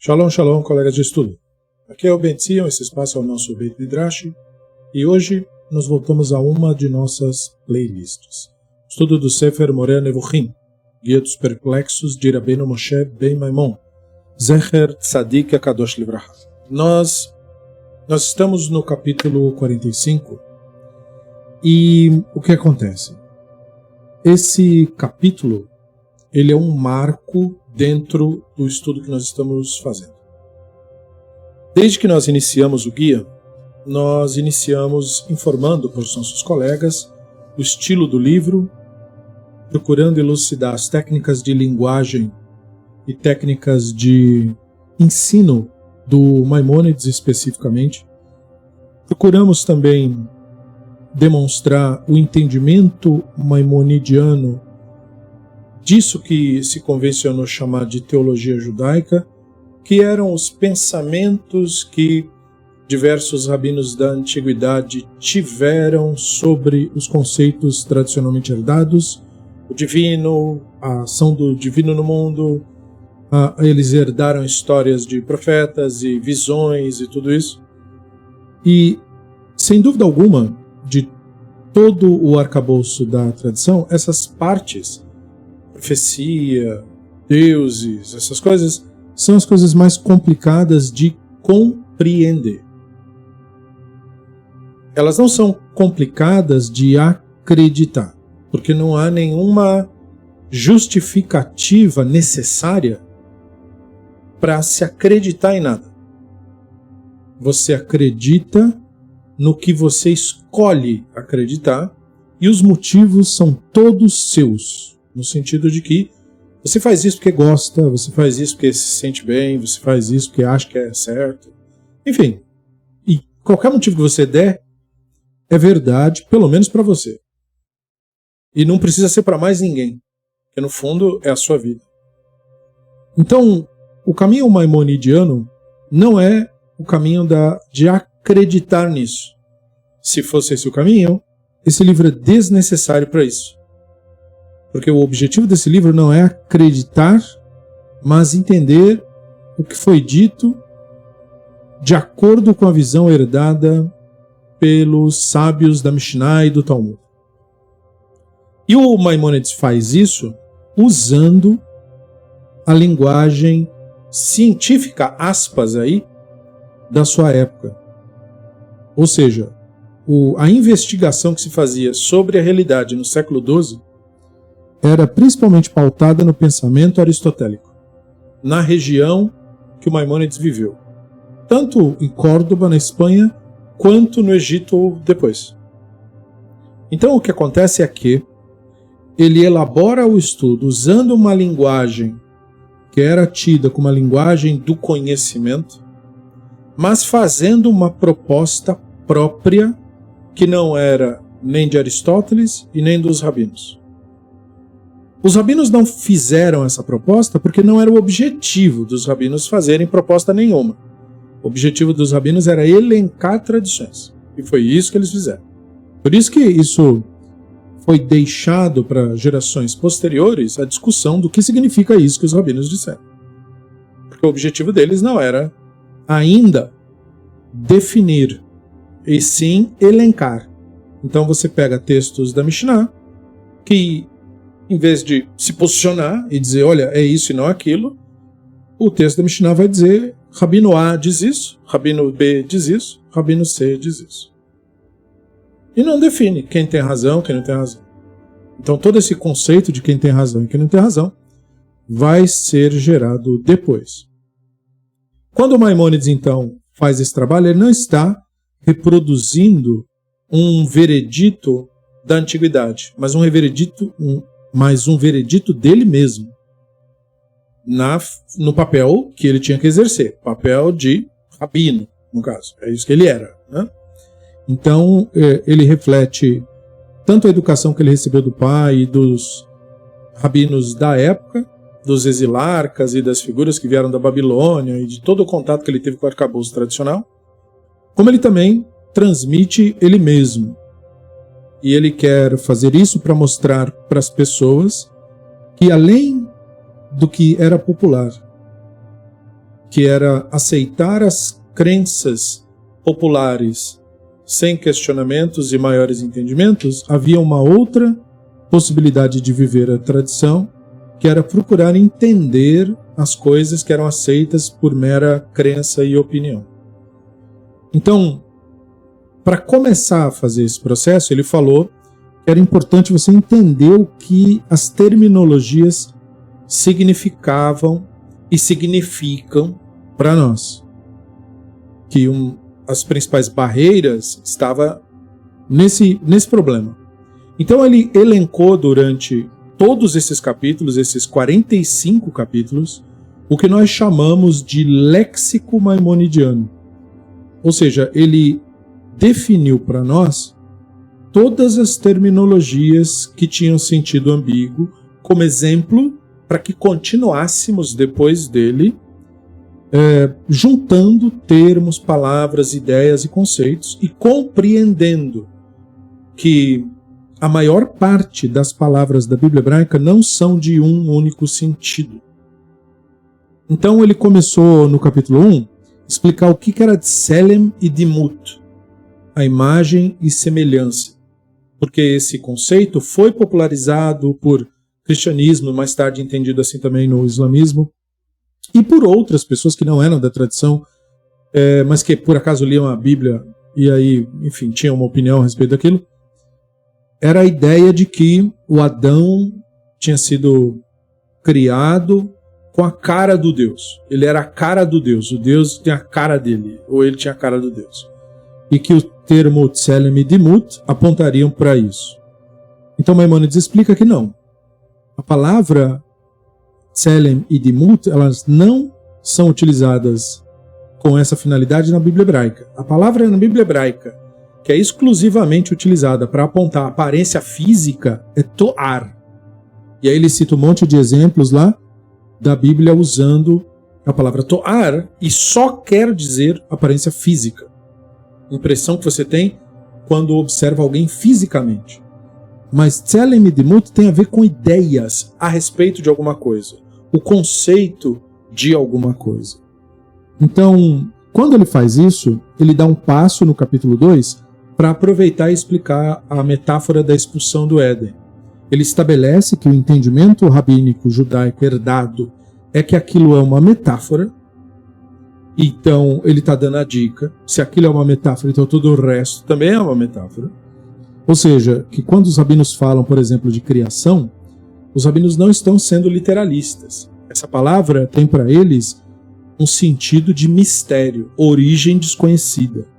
Shalom, shalom, colegas de estudo. Aqui é o Ben Zion, esse espaço é o nosso Beit Midrash, e hoje nós voltamos a uma de nossas playlists. Estudo do Sefer Moreh Nevuchim, Guia dos Perplexos de Rabbeinu Moshe Ben Maimon, Zecher Tzadik HaKadosh Livraha. Nós estamos no capítulo 45, e o que acontece? Esse capítulo, ele é um marco dentro do estudo que nós estamos fazendo. Desde que nós iniciamos o guia, nós iniciamos informando para os nossos colegas o estilo do livro, procurando elucidar as técnicas de linguagem e técnicas de ensino do Maimônides especificamente. Procuramos também demonstrar o entendimento maimonidiano disso que se convencionou chamar de teologia judaica, que eram os pensamentos que diversos rabinos da antiguidade tiveram sobre os conceitos tradicionalmente herdados, o divino, a ação do divino no mundo. Eles herdaram histórias de profetas e visões e tudo isso. E, sem dúvida alguma, de todo o arcabouço da tradição, essas partes, profecia, deuses, essas coisas, são as coisas mais complicadas de compreender. Elas não são complicadas de acreditar, porque não há nenhuma justificativa necessária para se acreditar em nada. Você acredita no que você escolhe acreditar e os motivos são todos seus. No sentido de que você faz isso porque gosta, você faz isso porque se sente bem, você faz isso porque acha que é certo. Enfim, e qualquer motivo que você der é verdade, pelo menos para você. E não precisa ser para mais ninguém, porque no fundo é a sua vida. Então, o caminho maimonidiano não é o caminho de acreditar nisso. Se fosse esse o caminho, esse livro é desnecessário para isso. Porque o objetivo desse livro não é acreditar, mas entender o que foi dito de acordo com a visão herdada pelos sábios da Mishnah e do Talmud. E o Maimônides faz isso usando a linguagem científica, aspas aí, da sua época. Ou seja, a investigação que se fazia sobre a realidade no século XII era principalmente pautada no pensamento aristotélico, na região que o Maimônides viveu, tanto em Córdoba, na Espanha, quanto no Egito depois. Então o que acontece é que ele elabora o estudo usando uma linguagem que era tida como uma linguagem do conhecimento, mas fazendo uma proposta própria que não era nem de Aristóteles e nem dos rabinos. Os rabinos não fizeram essa proposta porque não era o objetivo dos rabinos fazerem proposta nenhuma. O objetivo dos rabinos era elencar tradições. E foi isso que eles fizeram. Por isso que isso foi deixado para gerações posteriores a discussão do que significa isso que os rabinos disseram. Porque o objetivo deles não era ainda definir, e sim elencar. Então você pega textos da Mishnah que, em vez de se posicionar e dizer, olha, é isso e não aquilo, o texto da Mishnah vai dizer, Rabino A diz isso, Rabino B diz isso, Rabino C diz isso. E não define quem tem razão, quem não tem razão. Então todo esse conceito de quem tem razão e quem não tem razão vai ser gerado depois. Quando o Maimônides, então, faz esse trabalho, ele não está reproduzindo um veredito da antiguidade, mas um veredito dele mesmo, no papel que ele tinha que exercer, papel de rabino, no caso, é isso que ele era, né? Então ele reflete tanto a educação que ele recebeu do pai e dos rabinos da época, dos exilarcas e das figuras que vieram da Babilônia e de todo o contato que ele teve com o arcabouço tradicional, como ele também transmite ele mesmo. E ele quer fazer isso para mostrar para as pessoas que, além do que era popular, que era aceitar as crenças populares sem questionamentos e maiores entendimentos, havia uma outra possibilidade de viver a tradição, que era procurar entender as coisas que eram aceitas por mera crença e opinião. Então, para começar a fazer esse processo, ele falou que era importante você entender o que as terminologias significavam e significam para nós. Que as principais barreiras estavam nesse problema. Então ele elencou durante todos esses capítulos, esses 45 capítulos, o que nós chamamos de léxico maimonidiano. Ou seja, ele definiu para nós todas as terminologias que tinham sentido ambíguo como exemplo para que continuássemos depois dele juntando termos, palavras, ideias e conceitos e compreendendo que a maior parte das palavras da Bíblia hebraica não são de um único sentido. Então ele começou no capítulo 1 explicar o que era Tselem e Dimut, a imagem e semelhança, porque esse conceito foi popularizado por cristianismo, mais tarde entendido assim também no islamismo, e por outras pessoas que não eram da tradição, mas que por acaso liam a Bíblia e aí, enfim, tinham uma opinião a respeito daquilo. Era a ideia de que o Adão tinha sido criado com a cara do Deus. Ele era a cara do Deus. O Deus tem a cara dele, ou ele tinha a cara do Deus. E que o termo Tselem e Dimut apontariam para isso. Então Maimônides explica que não. A palavra Tselem e Dimut, elas não são utilizadas com essa finalidade na Bíblia hebraica. A palavra na Bíblia hebraica que é exclusivamente utilizada para apontar a aparência física é Toar. E aí ele cita um monte de exemplos lá da Bíblia usando a palavra Toar e só quer dizer aparência física. Impressão que você tem quando observa alguém fisicamente. Mas Tselem e Dimut tem a ver com ideias a respeito de alguma coisa. O conceito de alguma coisa. Então, quando ele faz isso, ele dá um passo no capítulo 2 para aproveitar e explicar a metáfora da expulsão do Éden. Ele estabelece que o entendimento rabínico judaico herdado é que aquilo é uma metáfora. Então, ele está dando a dica. Se aquilo é uma metáfora, então todo o resto também é uma metáfora. Ou seja, que quando os rabinos falam, por exemplo, de criação, os rabinos não estão sendo literalistas. Essa palavra tem para eles um sentido de mistério, origem desconhecida.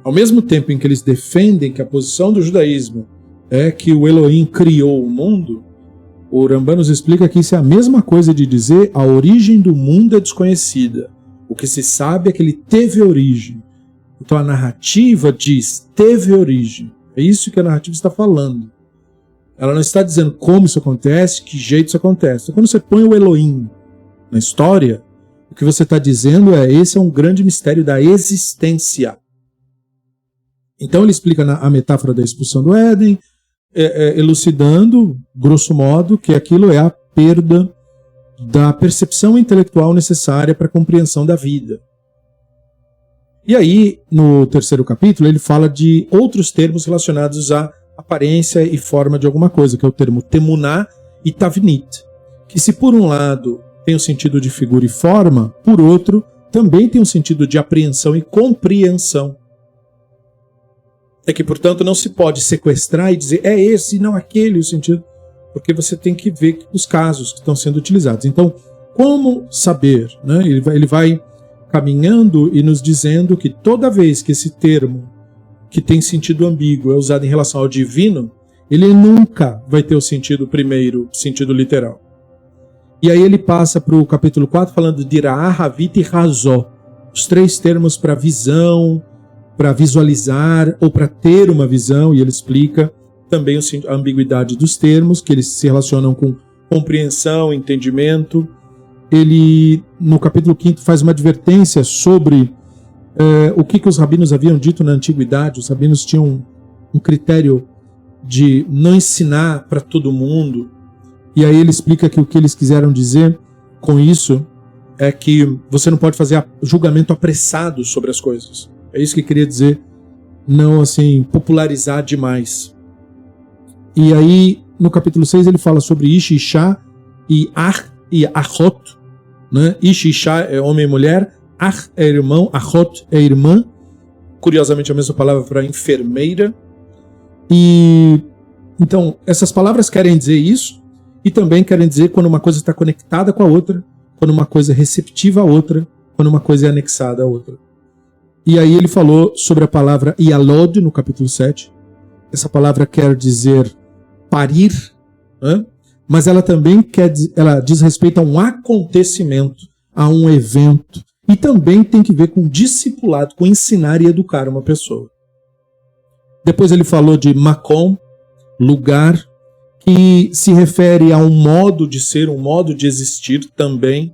Ao mesmo tempo em que eles defendem que a posição do judaísmo é que o Elohim criou o mundo, o Rambam nos explica que isso é a mesma coisa de dizer a origem do mundo é desconhecida. O que se sabe é que ele teve origem. Então a narrativa diz, teve origem. É isso que a narrativa está falando. Ela não está dizendo como isso acontece, que jeito isso acontece. Então, quando você põe o Elohim na história, o que você está dizendo é, esse é um grande mistério da existência. Então ele explica a metáfora da expulsão do Éden, elucidando, grosso modo, que aquilo é a perda da percepção intelectual necessária para a compreensão da vida. E aí, no terceiro capítulo, ele fala de outros termos relacionados à aparência e forma de alguma coisa, que é o termo temuná e tavnit, que se por um lado tem o sentido de figura e forma, por outro, também tem o sentido de apreensão e compreensão. É que, portanto, não se pode sequestrar e dizer é esse, não aquele o sentido, porque você tem que ver os casos que estão sendo utilizados. Então, como saber? Né? Ele vai caminhando e nos dizendo que toda vez que esse termo, que tem sentido ambíguo, é usado em relação ao divino, ele nunca vai ter o sentido primeiro, sentido literal. E aí ele passa para o capítulo 4 falando de Ra'ah, Havit e Razó, os três termos para visão, para visualizar ou para ter uma visão, e ele explica também a ambiguidade dos termos, que eles se relacionam com compreensão, entendimento. Ele, no capítulo 5, faz uma advertência sobre o que os rabinos haviam dito na antiguidade. Os rabinos tinham um critério de não ensinar para todo mundo, e aí ele explica que o que eles quiseram dizer com isso é que você não pode fazer julgamento apressado sobre as coisas. É isso que queria dizer, não assim, popularizar demais. E aí, no capítulo 6, ele fala sobre Ish, Isha e Achot, né? Ish, Isha é homem e mulher, Ach é irmão, Achot é irmã, curiosamente a mesma palavra para enfermeira. E então, essas palavras querem dizer isso, e também querem dizer quando uma coisa está conectada com a outra, quando uma coisa é receptiva à outra, quando uma coisa é anexada à outra. E aí ele falou sobre a palavra Yalod, no capítulo 7. Essa palavra quer dizer parir, né? Mas ela também ela diz respeito a um acontecimento, a um evento, e também tem que ver com discipulado, com ensinar e educar uma pessoa. Depois ele falou de Makom, lugar, que se refere a um modo de ser, um modo de existir também.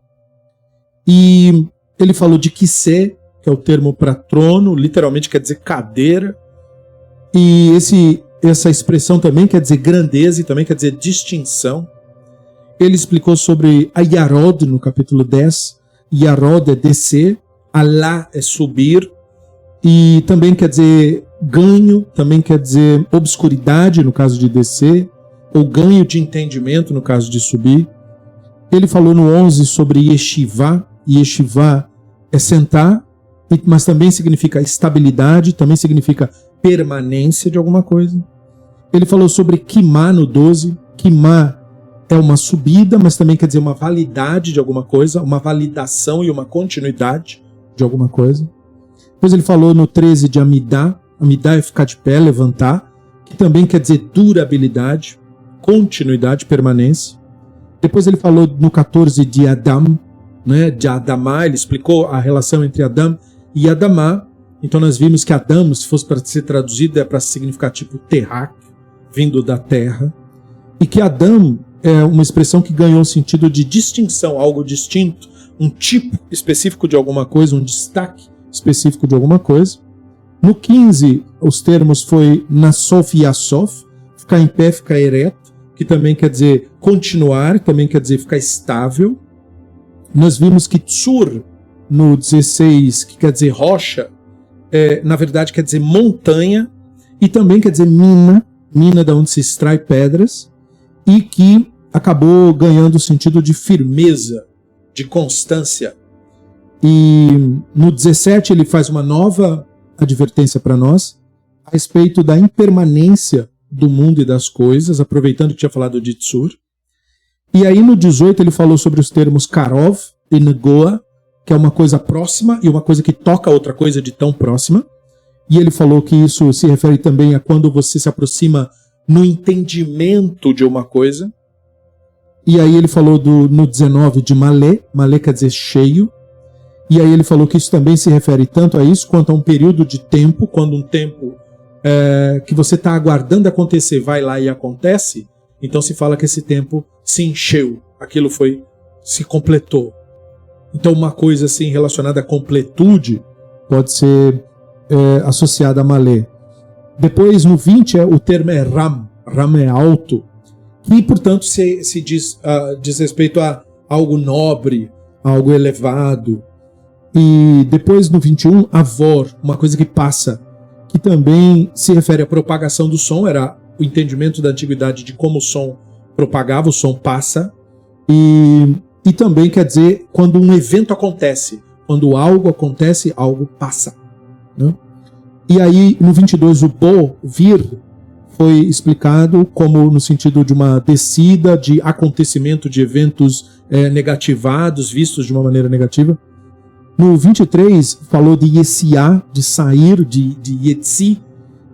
E ele falou de Kisé, que é o termo para trono, literalmente quer dizer cadeira. E essa expressão também quer dizer grandeza e também quer dizer distinção. Ele explicou sobre a Yarod no capítulo 10. Yarod é descer, Alá é subir, e também quer dizer ganho, também quer dizer obscuridade no caso de descer, ou ganho de entendimento no caso de subir. Ele falou no 11 sobre Yeshivá. Yeshivá é sentar, mas também significa estabilidade, também significa permanência de alguma coisa. Ele falou sobre Kimá no 12. Kimá é uma subida, mas também quer dizer uma validade de alguma coisa, uma validação e uma continuidade de alguma coisa. Depois ele falou no 13 de Amidá. Amidá é ficar de pé, levantar, que também quer dizer durabilidade, continuidade, permanência. Depois ele falou no 14 de Adam, né, de Adamá. Ele explicou a relação entre Adam e Adamá. Então nós vimos que Adam, se fosse para ser traduzido, é para significar tipo terráqueo, vindo da terra. E que Adam é uma expressão que ganhou um sentido de distinção, algo distinto, um tipo específico de alguma coisa, um destaque específico de alguma coisa. No 15, os termos foi Nasof e Asof, ficar em pé, ficar ereto, que também quer dizer continuar, também quer dizer ficar estável. Nós vimos que Tsur, no 16, que quer dizer rocha, na verdade quer dizer montanha, e também quer dizer mina da onde se extrai pedras, e que acabou ganhando o sentido de firmeza, de constância. E no 17 ele faz uma nova advertência para nós a respeito da impermanência do mundo e das coisas, aproveitando que tinha falado de Tsur. E aí no 18 ele falou sobre os termos Karov e Negoa, que é uma coisa próxima e uma coisa que toca outra coisa de tão próxima. E ele falou que isso se refere também a quando você se aproxima no entendimento de uma coisa. E aí ele falou no 19 de Malé. Malé quer dizer cheio. E aí ele falou que isso também se refere tanto a isso quanto a um período de tempo, quando um tempo que você está aguardando acontecer vai lá e acontece, então se fala que esse tempo se encheu, aquilo se completou. Então uma coisa assim relacionada à completude pode ser associada a Malé. Depois no 20 o termo é Ram. Ram é alto, que portanto se diz respeito a algo nobre, a algo elevado. E depois no 21, Avor, uma coisa que passa, que também se refere à propagação do som, era o entendimento da antiguidade de como o som propagava, o som passa, e também quer dizer quando um evento acontece, quando algo acontece, algo passa, né? E aí no 22 o vir foi explicado como no sentido de uma descida, de acontecimento de eventos negativados, vistos de uma maneira negativa. No 23, falou de Yetziá, de sair, de Yetzi,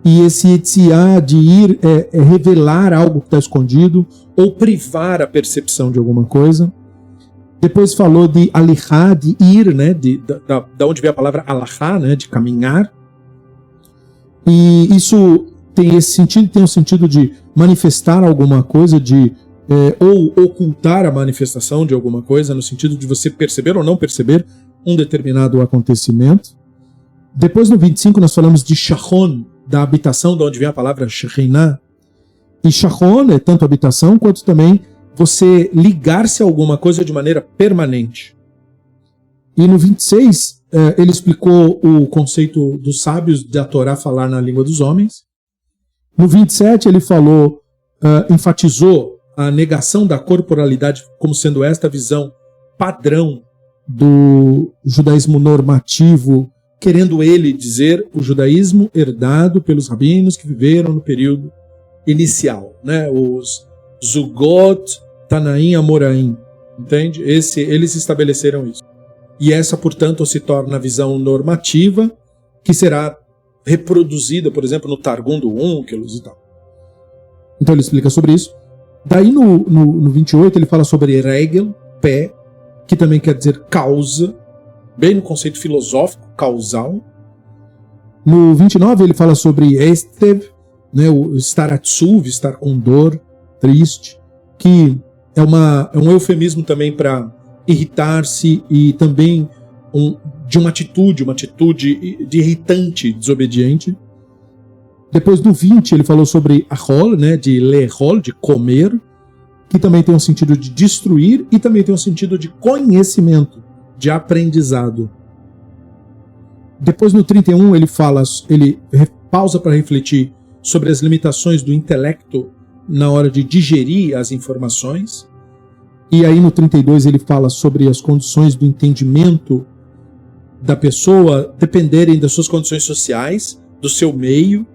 e esse Yetziá de ir é revelar algo que está escondido, ou privar a percepção de alguma coisa. Depois falou de Alihá, de ir, né, da onde vem a palavra Alahá, né, de caminhar. E isso tem esse sentido, tem o sentido de manifestar alguma coisa, ou ocultar a manifestação de alguma coisa, no sentido de você perceber ou não perceber um determinado acontecimento. Depois no 25 nós falamos de Shachon, da habitação, de onde vem a palavra Shekhinah. E Shachon é tanto habitação quanto também você ligar-se a alguma coisa de maneira permanente. E no 26, ele explicou o conceito dos sábios da Torá falar na língua dos homens. No 27, ele falou, enfatizou a negação da corporalidade como sendo esta visão padrão do judaísmo normativo, querendo ele dizer o judaísmo herdado pelos rabinos que viveram no período inicial, né? Os Zugot, Tanaim, Amoraim, entende? Eles estabeleceram isso. E essa, portanto, se torna a visão normativa, que será reproduzida, por exemplo, no Targum do Onkelos e tal. Então ele explica sobre isso. Daí no 28 ele fala sobre regel, pé, que também quer dizer causa, bem no conceito filosófico, causal. No 29 ele fala sobre estev, né, o estar atsuv, estar com dor, triste, que é um eufemismo também para irritar-se e também de uma atitude de irritante, desobediente. Depois do 20 ele falou sobre achol, né, de lehol, de comer, que também tem um sentido de destruir e também tem um sentido de conhecimento, de aprendizado. Depois no 31 ele pausa para refletir sobre as limitações do intelecto na hora de digerir as informações. E aí no 32 ele fala sobre as condições do entendimento da pessoa dependerem das suas condições sociais, do seu meio,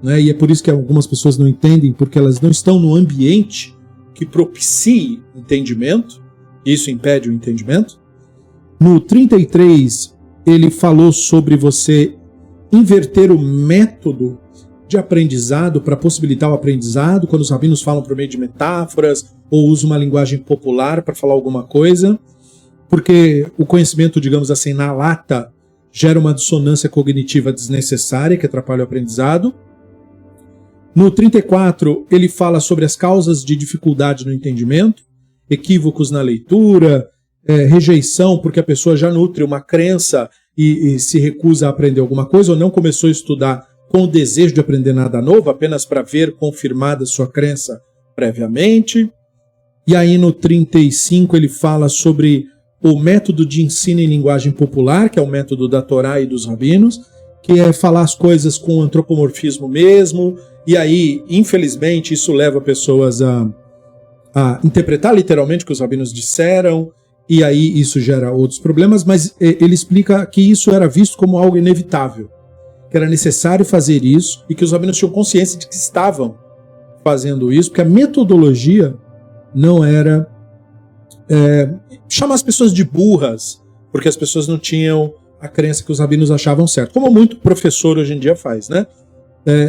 né? E é por isso que algumas pessoas não entendem, porque elas não estão no ambiente que propicie entendimento, isso impede o entendimento. No 33 ele falou sobre você inverter o método de aprendizado para possibilitar o aprendizado, quando os rabinos falam por meio de metáforas ou usam uma linguagem popular para falar alguma coisa, porque o conhecimento, digamos assim, na lata gera uma dissonância cognitiva desnecessária que atrapalha o aprendizado. No 34 ele fala sobre as causas de dificuldade no entendimento, equívocos na leitura, rejeição porque a pessoa já nutre uma crença e se recusa a aprender alguma coisa ou não começou a estudar com o desejo de aprender nada novo, apenas para ver confirmada sua crença previamente. E aí no 35 ele fala sobre o método de ensino em linguagem popular, que é o método da Torá e dos rabinos, que é falar as coisas com antropomorfismo mesmo, e aí, infelizmente, isso leva pessoas a interpretar literalmente o que os rabinos disseram, e aí isso gera outros problemas, mas ele explica que isso era visto como algo inevitável, que era necessário fazer isso e que os rabinos tinham consciência de que estavam fazendo isso, porque a metodologia não era chamar as pessoas de burras, porque as pessoas não tinham a crença que os rabinos achavam certo, como muito professor hoje em dia faz, né?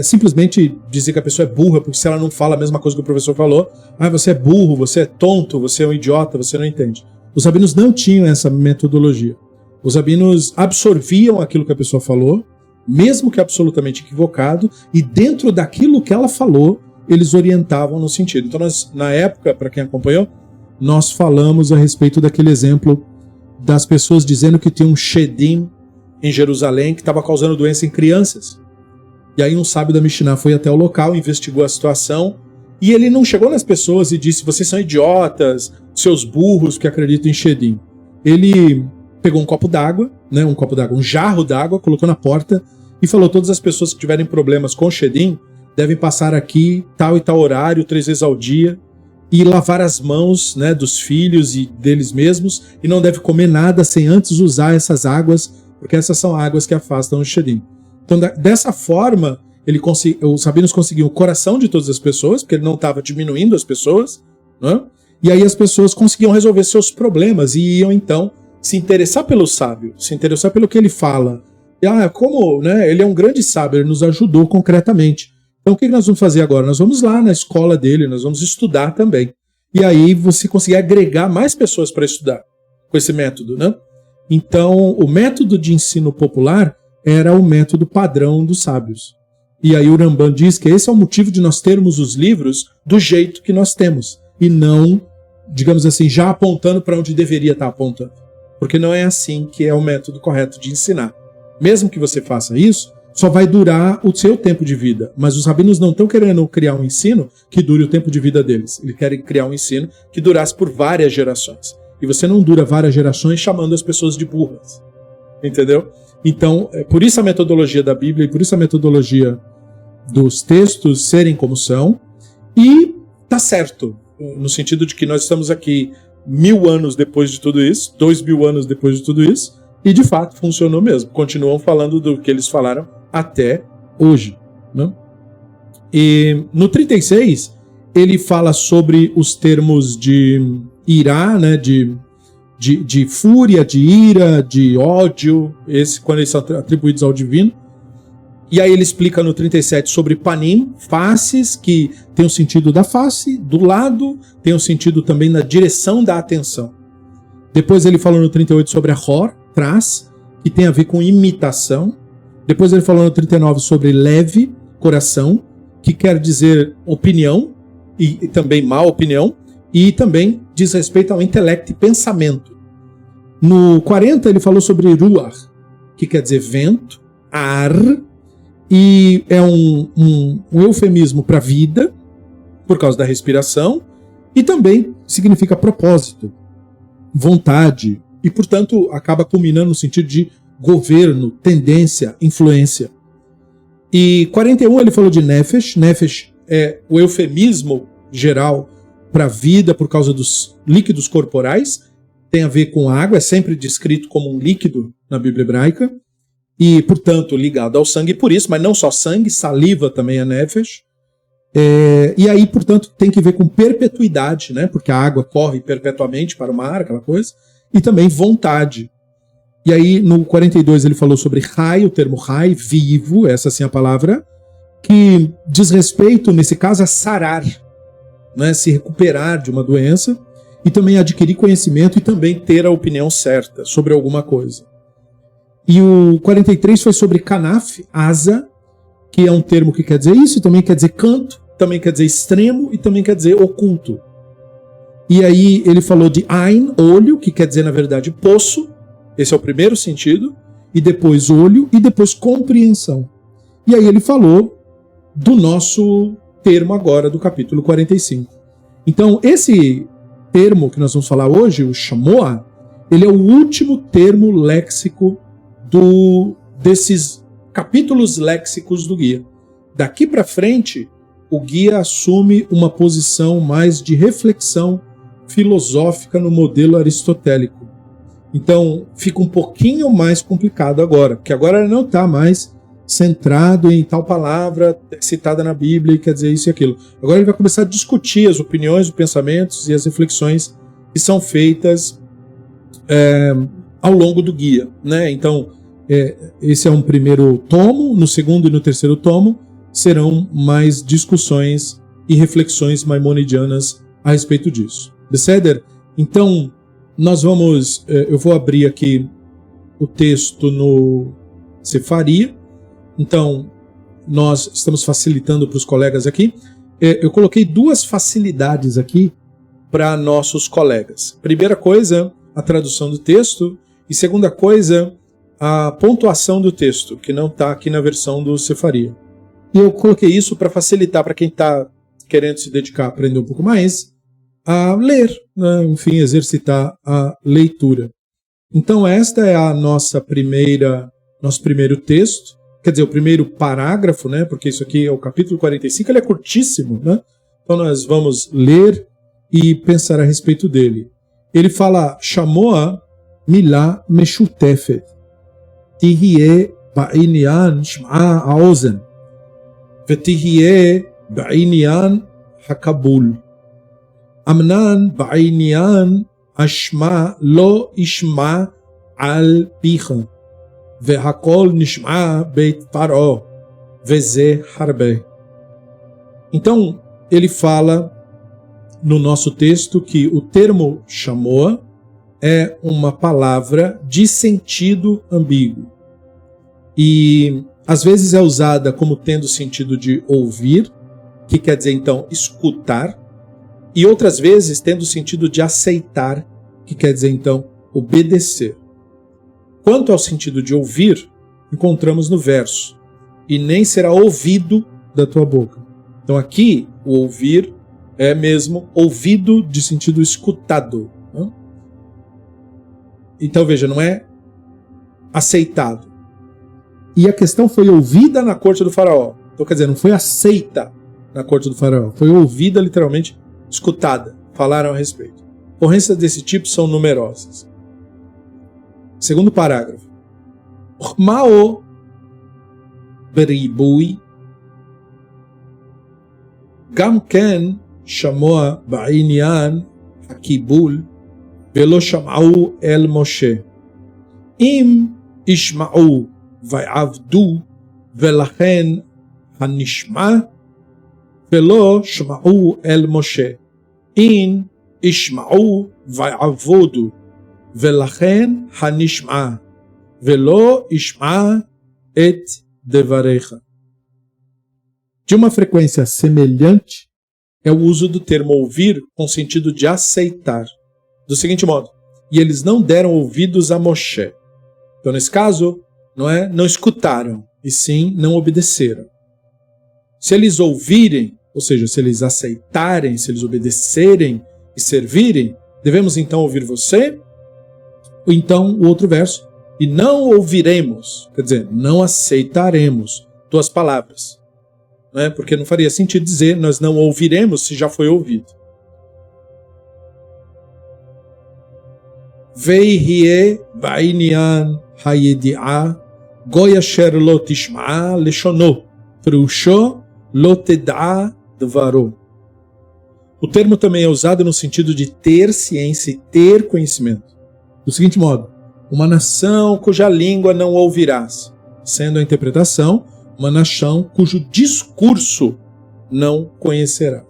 Simplesmente dizer que a pessoa é burra, porque se ela não fala a mesma coisa que o professor falou, você é burro, você é tonto, você é um idiota, você não entende. Os rabinos não tinham essa metodologia. Os rabinos absorviam aquilo que a pessoa falou, mesmo que absolutamente equivocado, e dentro daquilo que ela falou, eles orientavam no sentido. Então, na época, para quem acompanhou, nós falamos a respeito daquele exemplo das pessoas dizendo que tinha um shedim em Jerusalém que estava causando doença em crianças. E aí um sábio da Mishnah foi até o local, investigou a situação, e ele não chegou nas pessoas e disse, vocês são idiotas, seus burros que acreditam em shedim. Ele pegou um copo d'água, né, um jarro d'água, colocou na porta e falou, todas as pessoas que tiverem problemas com shedim devem passar aqui tal e tal horário, 3 vezes ao dia, e lavar as mãos, né, dos filhos e deles mesmos, e não deve comer nada sem antes usar essas águas, porque essas são águas que afastam o shedim. Então, dessa forma, os rabinos conseguiam o coração de todas as pessoas, porque ele não estava diminuindo as pessoas, né? E aí as pessoas conseguiam resolver seus problemas e iam, então, se interessar pelo sábio, se interessar pelo que ele fala. E, como, né, ele é um grande sábio, ele nos ajudou concretamente. Então, o que nós vamos fazer agora? Nós vamos lá na escola dele, nós vamos estudar também. E aí você conseguir agregar mais pessoas para estudar com esse método, né? Então, o método de ensino popular era o método padrão dos sábios. E aí o Ramban diz que esse é o motivo de nós termos os livros do jeito que nós temos, e não, digamos assim, já apontando para onde deveria estar apontando. Porque não é assim que é o método correto de ensinar. Mesmo que você faça isso, só vai durar o seu tempo de vida. Mas os rabinos não estão querendo criar um ensino que dure o tempo de vida deles. Eles querem criar um ensino que durasse por várias gerações. E você não dura várias gerações chamando as pessoas de burras. Entendeu? Então, por isso a metodologia da Bíblia e por isso a metodologia dos textos serem como são. E tá certo, no sentido de que nós estamos aqui 1000 anos depois de tudo isso, 2000 anos depois de tudo isso, e de fato funcionou mesmo. Continuam falando do que eles falaram até hoje. Né? E no 36, ele fala sobre os termos de irá, né, de fúria, de ira, de ódio, quando eles são atribuídos ao divino. E aí ele explica no 37 sobre panim, faces, que tem o sentido da face, do lado, tem o sentido também da direção da atenção. Depois ele falou no 38 sobre a hor, trás, que tem a ver com imitação. Depois ele falou no 39 sobre leve, coração, que quer dizer opinião, e também má opinião, e também diz respeito ao intelecto e pensamento. No 40 ele falou sobre ruach, que quer dizer vento, ar, e é um eufemismo para vida, por causa da respiração, e também significa propósito, vontade, e portanto acaba culminando no sentido de governo, tendência, influência. E 41 ele falou de nefesh. Nefesh é o eufemismo geral para a vida por causa dos líquidos corporais, tem a ver com água, é sempre descrito como um líquido na Bíblia hebraica, e, portanto, ligado ao sangue por isso, mas não só sangue, saliva também é nefesh. E aí, portanto, tem que ver com perpetuidade, né? Porque a água corre perpetuamente para o mar, aquela coisa, e também vontade. E aí, no 42, ele falou sobre rai, o termo rai, vivo, essa sim é a palavra, que diz respeito, nesse caso, a sarar, né? Se recuperar de uma doença, e também adquirir conhecimento e também ter a opinião certa sobre alguma coisa. E o 43 foi sobre kanaf, asa, que é um termo que quer dizer isso, e também quer dizer canto, também quer dizer extremo e também quer dizer oculto. E aí ele falou de ain, olho, que quer dizer na verdade poço, esse é o primeiro sentido, e depois olho e depois compreensão. E aí ele falou do nosso termo agora do capítulo 45. Então esse termo que nós vamos falar hoje, o shamoah, ele é o último termo léxico desses capítulos léxicos do guia. Daqui para frente, o guia assume uma posição mais de reflexão filosófica no modelo aristotélico. Então, fica um pouquinho mais complicado agora, porque agora ele não está mais centrado em tal palavra citada na Bíblia e quer dizer isso e aquilo. Agora ele vai começar a discutir as opiniões, os pensamentos e as reflexões que são feitas ao longo do guia, né? Então, esse é um primeiro tomo, no segundo e no terceiro tomo serão mais discussões e reflexões maimonidianas a respeito disso. Beseder? Então, eu vou abrir aqui o texto no Sefaria. Então, nós estamos facilitando para os colegas aqui. Eu coloquei 2 facilidades aqui para nossos colegas. Primeira coisa, a tradução do texto, e segunda coisa, a pontuação do texto, que não está aqui na versão do Sefaria. E eu coloquei isso para facilitar para quem está querendo se dedicar a aprender um pouco mais, a ler, né? Enfim, exercitar a leitura. Então esta é a nosso primeiro texto, quer dizer, o primeiro parágrafo, né? Porque isso aqui é o capítulo 45, ele é curtíssimo, né? Então nós vamos ler e pensar a respeito dele. Ele fala, shamoah milá meshutefet. Tihye ba'inyan shma'a ha'ozen. Vetihye ba'inyan hakabul. Amnan ba'inyan ashma lo ishma al picha. Vehakol nishma beit paro. Veze harbe. Então, ele fala no nosso texto que o termo shamoah é uma palavra de sentido ambíguo. E às vezes é usada como tendo sentido de ouvir, que quer dizer então escutar, e outras vezes tendo o sentido de aceitar, que quer dizer então obedecer. Quanto ao sentido de ouvir, encontramos no verso, e nem será ouvido da tua boca. Então aqui o ouvir é mesmo ouvido de sentido escutado. Né? Então veja, não é aceitado. E a questão foi ouvida na corte do faraó. Então quer dizer, não foi aceita na corte do faraó, foi ouvida, literalmente, escutada. Falaram a respeito. Ocorrências desse tipo são numerosas. Segundo parágrafo. Mao beribui גם כן שמוע בעניין הקיבול ולא שמעו אל משה. אם ישמעו ויעבדו ולכן הנשמע ולא שמעו אל משה. אם ישמעו ויעבדו ולכן הנשמע ולא ישמע את דבריך. De uma frequência semelhante é o uso do termo ouvir com sentido de aceitar. Do seguinte modo, e eles não deram ouvidos a Moshe. Então, nesse caso, não escutaram, e sim não obedeceram. Se eles ouvirem, ou seja, se eles aceitarem, se eles obedecerem e servirem, devemos então ouvir você? Ou então o outro verso, e não ouviremos, quer dizer, não aceitaremos tuas palavras. Porque não faria sentido dizer nós não ouviremos se já foi ouvido. Veihie ba'inyan hayedi'a goy asher lo tishma'a leshono pirusho lo ted'a dvaro. O termo também é usado no sentido de ter ciência e ter conhecimento. Do seguinte modo, uma nação cuja língua não ouvirás, sendo a interpretação uma nação cujo discurso não conhecerás.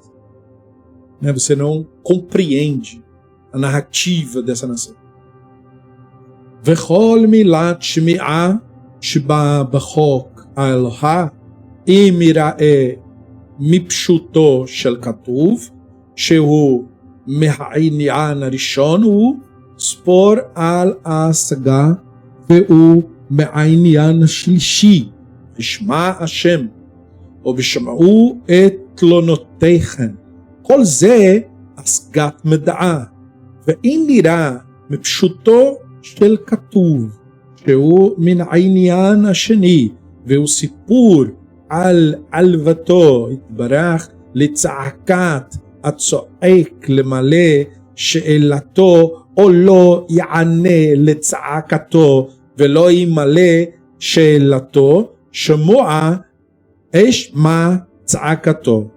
Você não compreende a narrativa dessa nação. Vechol milat shmi'a shba b'chok ha'eloha im yira'eh mipshuto shel katuv shehu מהעניין הראשון הוא ספור על ההשגה והוא מהעניין השלישי ישמע השם ובשמעו את תלונותיכם. כל זה השגת מדעה, ואם נראה מפשוטו של כתוב שהוא מן העניין השני והוא סיפור על עלוותו יתברך לצעקת הצועק למלא שאלתו או לא יענה לצעקתו ולא ימלא שאלתו, שמוע אשמע צעקתו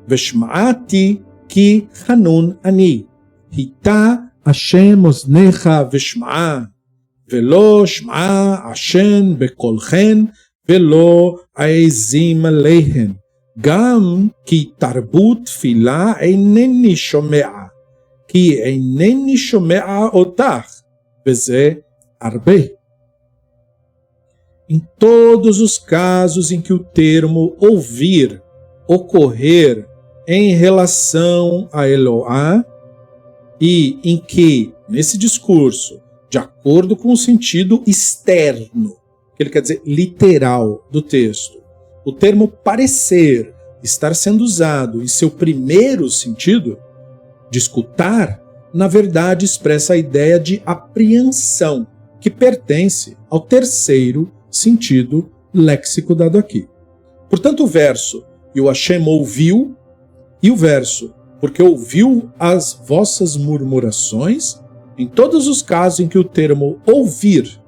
ושמעתי כי חנון אני. היטה השם אוזניך ושמעה ולא שמעה השם בקולכן ולא העזים עליהן. גם כי תרבות תפילה אינני שומע, כי אינני שומע אותך, וזה הרבה. Em todos os casos em que o termo ouvir ocorrer em relação a Eloá e em que, nesse discurso, de acordo com o sentido externo, que ele quer dizer literal do texto, o termo parecer estar sendo usado em seu primeiro sentido, de escutar, na verdade expressa a ideia de apreensão, que pertence ao terceiro sentido léxico dado aqui. Portanto, o verso, e o Hashem ouviu, e o verso, porque ouviu as vossas murmurações, em todos os casos em que o termo ouvir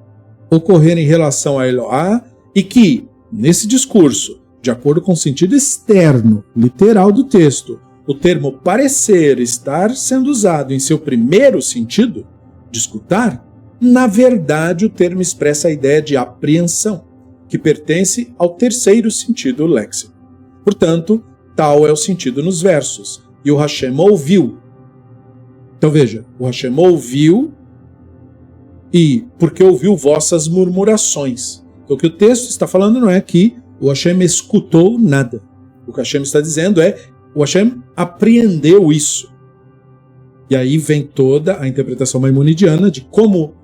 ocorrer em relação a Eloá, e que, nesse discurso, de acordo com o sentido externo, literal do texto, o termo parecer estar sendo usado em seu primeiro sentido, de escutar, na verdade o termo expressa a ideia de apreensão, que pertence ao terceiro sentido léxico. Portanto, tal é o sentido nos versos. E o Hashem ouviu. Então veja, o Hashem ouviu e porque ouviu vossas murmurações. Então o que o texto está falando não é que o Hashem escutou nada. O que o Hashem está dizendo é o Hashem apreendeu isso. E aí vem toda a interpretação maimonidiana de como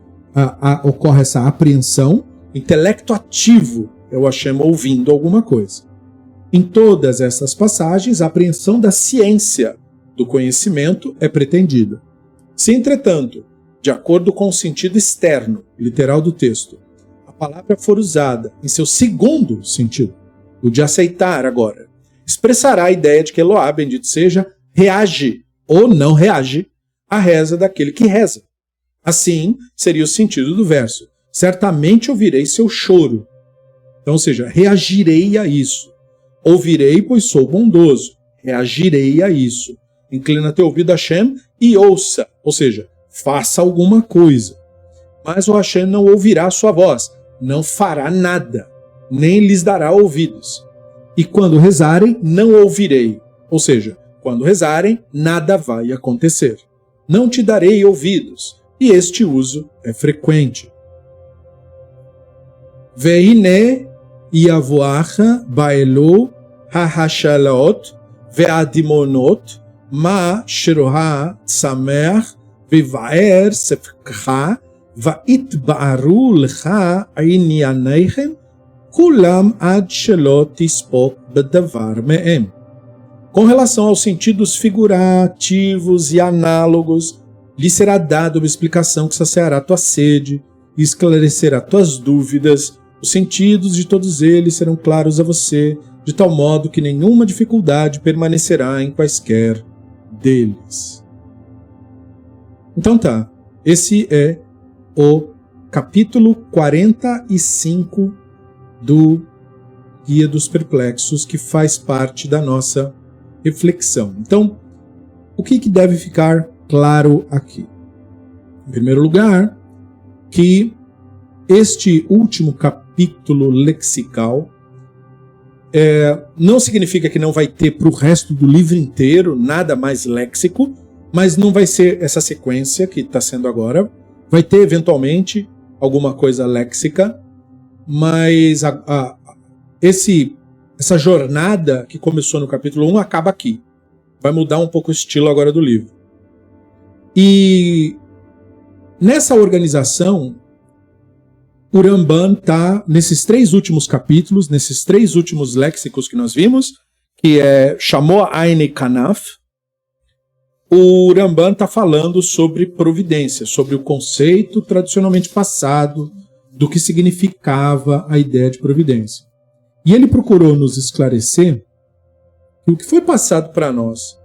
ocorre essa apreensão. Intelecto ativo é o Hashem ouvindo alguma coisa. Em todas essas passagens, a apreensão da ciência do conhecimento é pretendida. Se, entretanto, de acordo com o sentido externo, literal do texto, a palavra for usada em seu segundo sentido, o de aceitar agora, expressará a ideia de que Eloá, bendito seja, reage ou não reage à reza daquele que reza. Assim seria o sentido do verso. Certamente ouvirei seu choro. Então, ou seja, reagirei a isso. Ouvirei, pois sou bondoso. Reagirei a isso. Inclina teu ouvido a Hashem e ouça. Ou seja, faça alguma coisa. Mas o Hashem não ouvirá a sua voz. Não fará nada. Nem lhes dará ouvidos. E quando rezarem, não ouvirei. Ou seja, quando rezarem, nada vai acontecer. Não te darei ouvidos. E este uso é frequente. Veine yavoacha baelu hahashalot ve'adimonot ma shiroha tsameach vivaer sefkha vaitba'aru lecha inyaneichem kulam ad shelo tispok bedavar me'em. Com relação aos sentidos figurativos e análogos, lhe será dada uma explicação que saciará tua sede e esclarecerá tuas dúvidas. Os sentidos de todos eles serão claros a você, de tal modo que nenhuma dificuldade permanecerá em quaisquer deles. Então tá, esse é o capítulo 45 do Guia dos Perplexos, que faz parte da nossa reflexão. Então, o que deve ficar claro aqui? Em primeiro lugar, que este último capítulo lexical não significa que não vai ter para o resto do livro inteiro nada mais léxico, mas não vai ser essa sequência que está sendo agora. Vai ter eventualmente alguma coisa léxica, mas essa jornada que começou no capítulo 1 acaba aqui. Vai mudar um pouco o estilo agora do livro. E nessa organização, o Ramban está nesses 3 últimos capítulos, nesses 3 últimos léxicos que nós vimos, que é Shamoa Aine Kanaf. O Ramban está falando sobre providência, sobre o conceito tradicionalmente passado do que significava a ideia de providência. E ele procurou nos esclarecer que o que foi passado para nós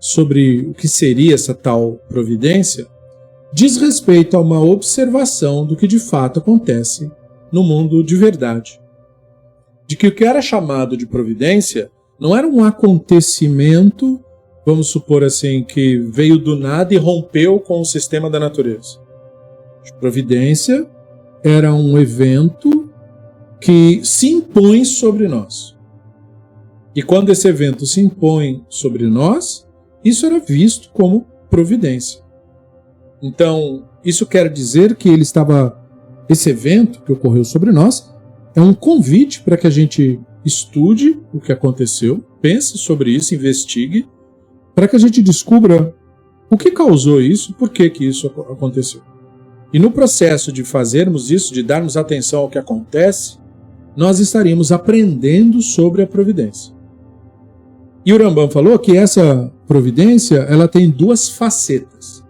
sobre o que seria essa tal providência diz respeito a uma observação do que de fato acontece no mundo de verdade. De que o que era chamado de providência não era um acontecimento, vamos supor assim, que veio do nada e rompeu com o sistema da natureza. A providência era um evento que se impõe sobre nós. E quando esse evento se impõe sobre nós, isso era visto como providência. Então, isso quer dizer que esse evento que ocorreu sobre nós é um convite para que a gente estude o que aconteceu, pense sobre isso, investigue, para que a gente descubra o que causou isso, por que isso aconteceu. E no processo de fazermos isso, de darmos atenção ao que acontece, nós estaríamos aprendendo sobre a providência. E o Ramban falou que essa providência ela tem 2 facetas.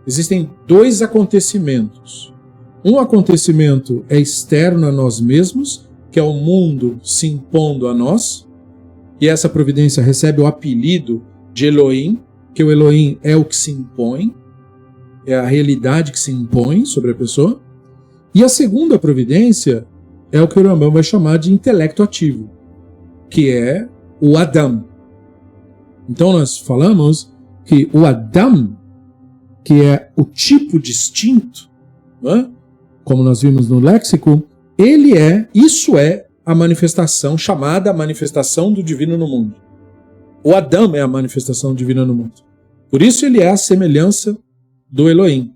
Existem 2 acontecimentos. Um acontecimento é externo a nós mesmos, que é o mundo se impondo a nós, e essa providência recebe o apelido de Elohim, que o Elohim é o que se impõe, é a realidade que se impõe sobre a pessoa. E a segunda providência é o que o Rambam vai chamar de intelecto ativo, que é o Adam. Então nós falamos que o Adam, que é o tipo distinto, né? Como nós vimos no léxico, isso é a manifestação, chamada manifestação do divino no mundo. O Adam é a manifestação divina no mundo. Por isso ele é a semelhança do Elohim.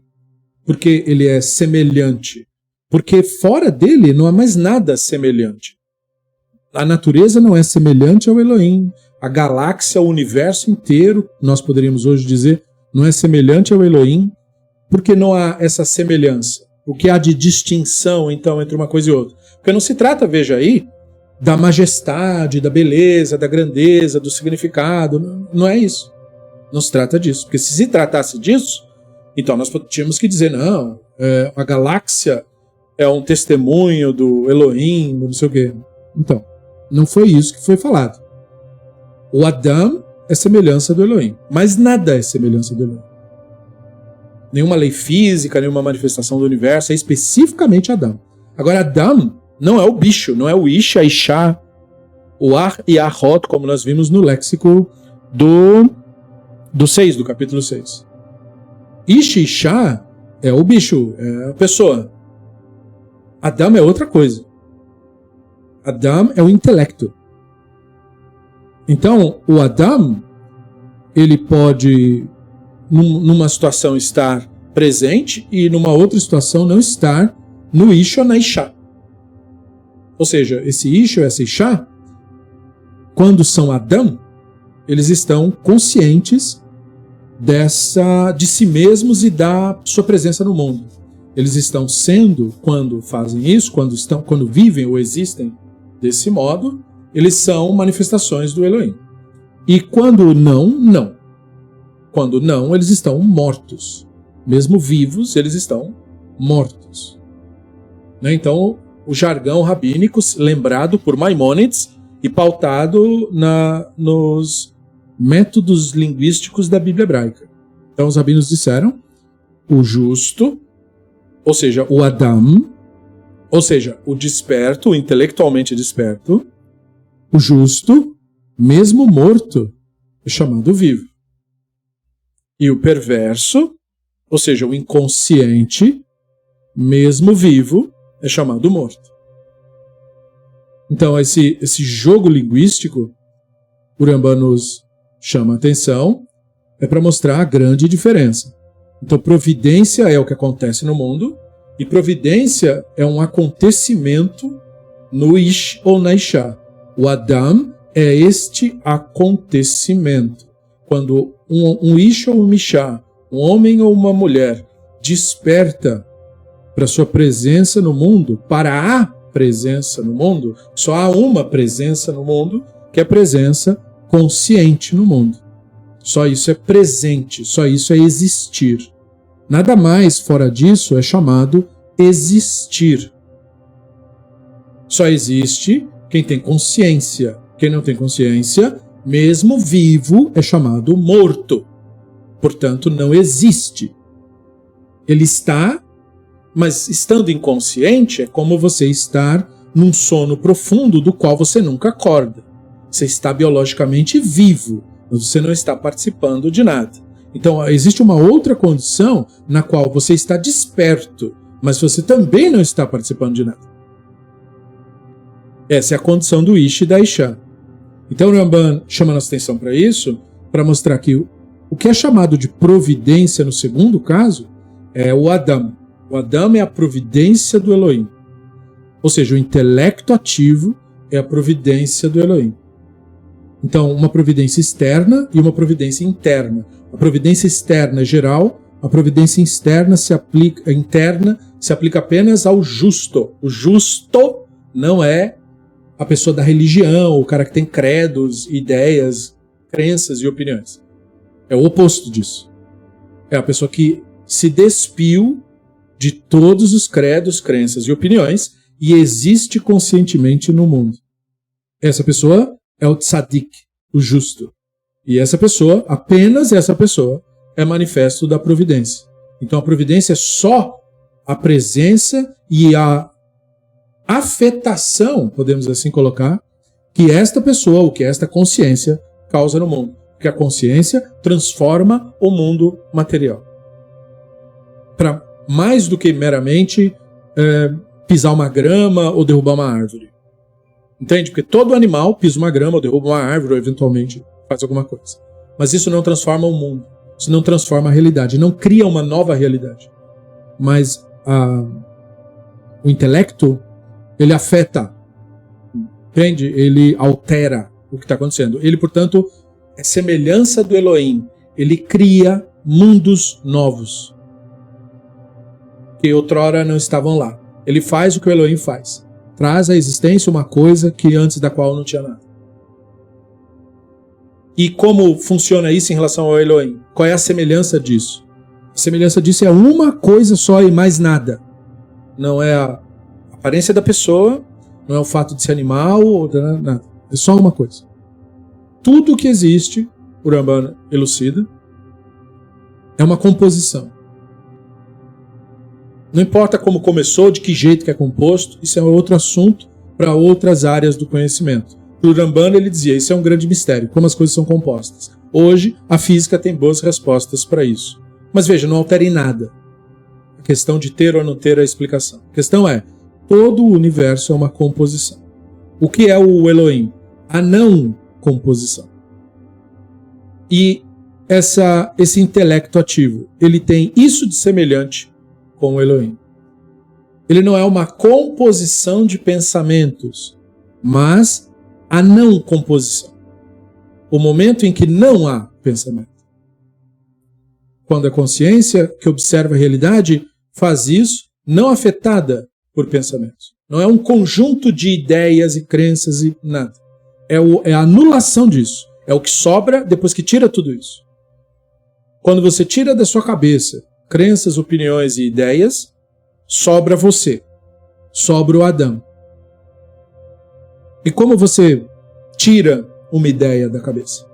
Porque ele é semelhante. Porque fora dele não há mais nada semelhante. A natureza não é semelhante ao Elohim. A galáxia, o universo inteiro, nós poderíamos hoje dizer, não é semelhante ao Elohim, porque não há essa semelhança. O que há de distinção, então, entre uma coisa e outra? Porque não se trata, veja aí, da majestade, da beleza, da grandeza, do significado. Não é isso. Não se trata disso. Porque se tratasse disso, Então nós tínhamos que dizer, não, a galáxia é um testemunho do Elohim, não sei o quê. Então, não foi isso que foi falado. O Adam é semelhança do Elohim, mas nada é semelhança do Elohim. Nenhuma lei física, nenhuma manifestação do universo, é especificamente Adam. Agora, Adam não é o bicho, não é o Ish, a Ishá, o Ar e a Rot, como nós vimos no léxico do 6, do capítulo 6. Ish e Ishá é o bicho, é a pessoa. Adam é outra coisa. Adam é o intelecto. Então, o Adam, ele pode, numa situação, estar presente e numa outra situação não estar no Ish ou na Ishá. Ou seja, esse Ish ou essa Ishá, quando são Adam, eles estão conscientes de si mesmos e da sua presença no mundo. Eles estão sendo, quando fazem isso, quando vivem ou existem desse modo, eles são manifestações do Elohim. E quando não. Quando não, eles estão mortos. Mesmo vivos, eles estão mortos. Então, o jargão rabínico, lembrado por Maimônides e pautado nos métodos linguísticos da Bíblia hebraica. Então, os rabinos disseram, o justo, ou seja, o Adam, ou seja, o desperto, o intelectualmente desperto, o justo, mesmo morto, é chamado vivo. E o perverso, ou seja, o inconsciente, mesmo vivo, é chamado morto. Então, esse jogo linguístico, o Rambam nos chama a atenção, é para mostrar a grande diferença. Então, providência é o que acontece no mundo, e providência é um acontecimento no Ish ou na Ishá. O Adam é este acontecimento. Quando um Ish ou um Ishá, um homem ou uma mulher, desperta para sua presença no mundo, para a presença no mundo, só há uma presença no mundo, que é a presença consciente no mundo. Só isso é presente, só isso é existir. Nada mais fora disso é chamado existir. Só existe quem tem consciência. Quem não tem consciência, mesmo vivo, é chamado morto. Portanto, não existe. Ele está, mas estando inconsciente é como você estar num sono profundo do qual você nunca acorda. Você está biologicamente vivo, mas você não está participando de nada. Então, existe uma outra condição na qual você está desperto, mas você também não está participando de nada. Essa é a condição do Ish e da Ishá. Então, o Rambam chama nossa atenção para isso, para mostrar que o que é chamado de providência no segundo caso é o Adam. O Adam é a providência do Elohim. Ou seja, o intelecto ativo é a providência do Elohim. Então, uma providência externa e uma providência interna. A providência externa é geral, a providência interna se aplica apenas ao justo. O justo não é a pessoa da religião, o cara que tem credos, ideias, crenças e opiniões. É o oposto disso. É a pessoa que se despiu de todos os credos, crenças e opiniões e existe conscientemente no mundo. Essa pessoa é o tzadik, o justo. E essa pessoa, apenas essa pessoa, é manifesto da providência. Então a providência é só a presença e a afetação, podemos assim colocar, que esta pessoa, ou que esta consciência causa no mundo. Porque a consciência transforma o mundo material. Para mais do que meramente pisar uma grama ou derrubar uma árvore. Entende? Porque todo animal pisa uma grama ou derruba uma árvore ou eventualmente faz alguma coisa. Mas isso não transforma o mundo. Isso não transforma a realidade. Não cria uma nova realidade. Mas o intelecto, ele afeta. Entende? Ele altera o que está acontecendo. Ele, portanto, é semelhança do Elohim. Ele cria mundos novos. Que outrora não estavam lá. Ele faz o que o Elohim faz. Traz à existência uma coisa que antes da qual não tinha nada. E como funciona isso em relação ao Elohim? Qual é a semelhança disso? A A semelhança disso é uma coisa só e mais nada. Não é a aparência da pessoa, não é o fato de ser animal, ou nada. É só uma coisa. Tudo que existe, o Rambam elucida, é uma composição. Não importa como começou, de que jeito que é composto, isso é outro assunto para outras áreas do conhecimento. O Rambam, ele dizia, isso é um grande mistério, como as coisas são compostas. Hoje, a física tem boas respostas para isso. Mas veja, não altera em nada a questão de ter ou não ter a explicação. A questão é, todo o universo é uma composição. O que é o Elohim? A não composição. E esse intelecto ativo, ele tem isso de semelhante com o Elohim. Ele não é uma composição de pensamentos, mas a não composição. O momento em que não há pensamento. Quando a consciência que observa a realidade faz isso, não afetada por pensamentos. Não é um conjunto de ideias e crenças e nada. É a anulação disso. É o que sobra depois que tira tudo isso. Quando você tira da sua cabeça crenças, opiniões e ideias, sobra você. Sobra o Adão. E como você tira uma ideia da cabeça?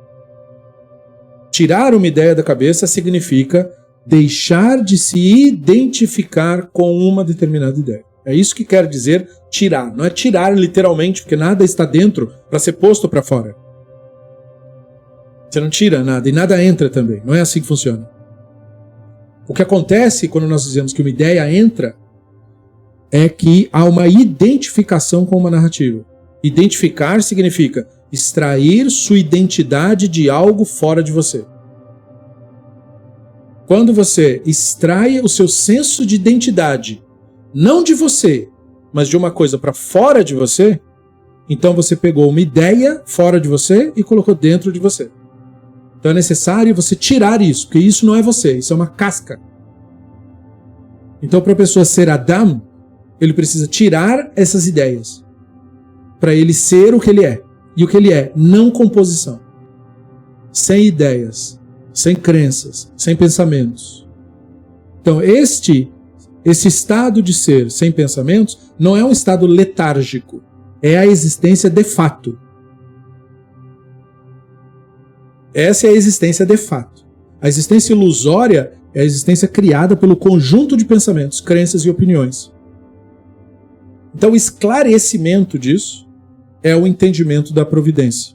Tirar uma ideia da cabeça significa deixar de se identificar com uma determinada ideia. É isso que quer dizer tirar. Não é tirar literalmente, porque nada está dentro para ser posto para fora. Você não tira nada e nada entra também. Não é assim que funciona. O que acontece quando nós dizemos que uma ideia entra é que há uma identificação com uma narrativa. Identificar significa extrair sua identidade de algo fora de você. Quando você extrai o seu senso de identidade, não de você, mas de uma coisa para fora de você, então você pegou uma ideia fora de você e colocou dentro de você. Então é necessário você tirar isso, porque isso não é você, isso é uma casca. Então para a pessoa ser Adam, ele precisa tirar essas ideias, para ele ser o que ele é. E o que ele é? Não composição. Sem ideias, sem crenças, sem pensamentos. Então esse estado de ser sem pensamentos não é um estado letárgico, é a existência de fato. Essa é a existência de fato. A existência ilusória é a existência criada pelo conjunto de pensamentos, crenças e opiniões. Então o esclarecimento disso é o entendimento da providência.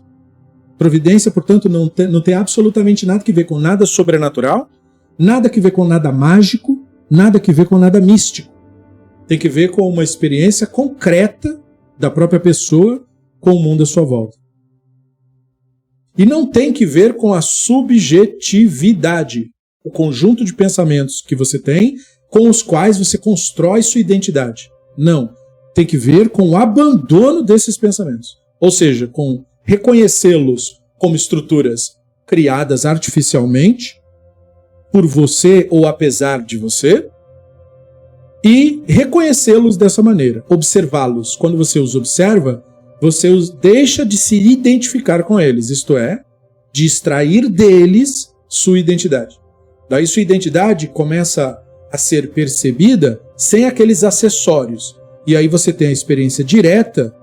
Providência, portanto, não tem absolutamente nada que ver com nada sobrenatural, nada que ver com nada mágico, nada que ver com nada místico. Tem que ver com uma experiência concreta da própria pessoa com o mundo à sua volta. E não tem que ver com a subjetividade, o conjunto de pensamentos que você tem, com os quais você constrói sua identidade. Não. Tem que ver com o abandono desses pensamentos. Ou seja, com reconhecê-los como estruturas criadas artificialmente, por você ou apesar de você, e reconhecê-los dessa maneira, observá-los. Quando você os observa, você os deixa de se identificar com eles, isto é, de extrair deles sua identidade. Daí sua identidade começa a ser percebida sem aqueles acessórios. E aí você tem a experiência direta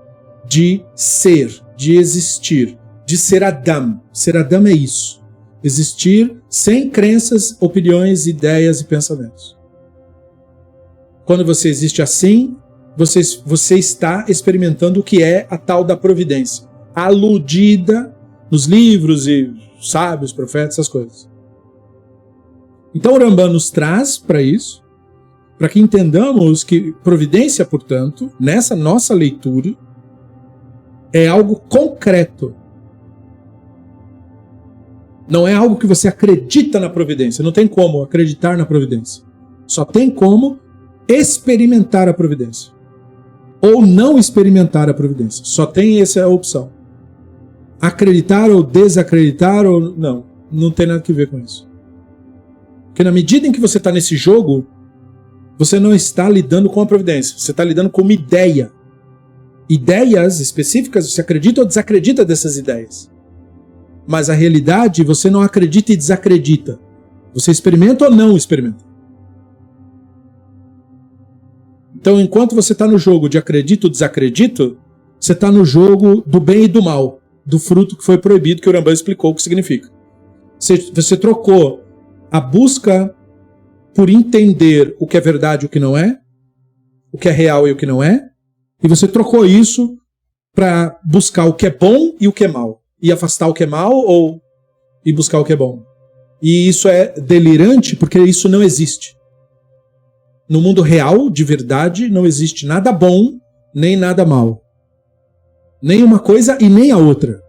de ser, de existir, de ser Adam. Ser Adam é isso. Existir sem crenças, opiniões, ideias e pensamentos. Quando você existe assim, você está experimentando o que é a tal da providência, aludida nos livros e sábios, profetas, essas coisas. Então o Rambam nos traz para isso, para que entendamos que providência, portanto, nessa nossa leitura, é algo concreto. Não é algo que você acredita na providência. Não tem como acreditar na providência. Só tem como experimentar a providência. Ou não experimentar a providência. Só tem essa opção. Acreditar ou desacreditar ou não. Não tem nada a ver com isso. Porque na medida em que você está nesse jogo, você não está lidando com a providência. Você está lidando com uma ideia. Ideias específicas, você acredita ou desacredita dessas ideias. Mas a realidade, você não acredita e desacredita. Você experimenta ou não experimenta? Então, enquanto você está no jogo de acredito ou desacredito, você está no jogo do bem e do mal, do fruto que foi proibido, que o Rambam explicou o que significa. Você trocou a busca por entender o que é verdade e o que não é, o que é real e o que não é, e você trocou isso para buscar o que é bom e o que é mal, e afastar o que é mal e buscar o que é bom. E isso é delirante porque isso não existe. No mundo real, de verdade, não existe nada bom nem nada mal. Nem uma coisa e nem a outra.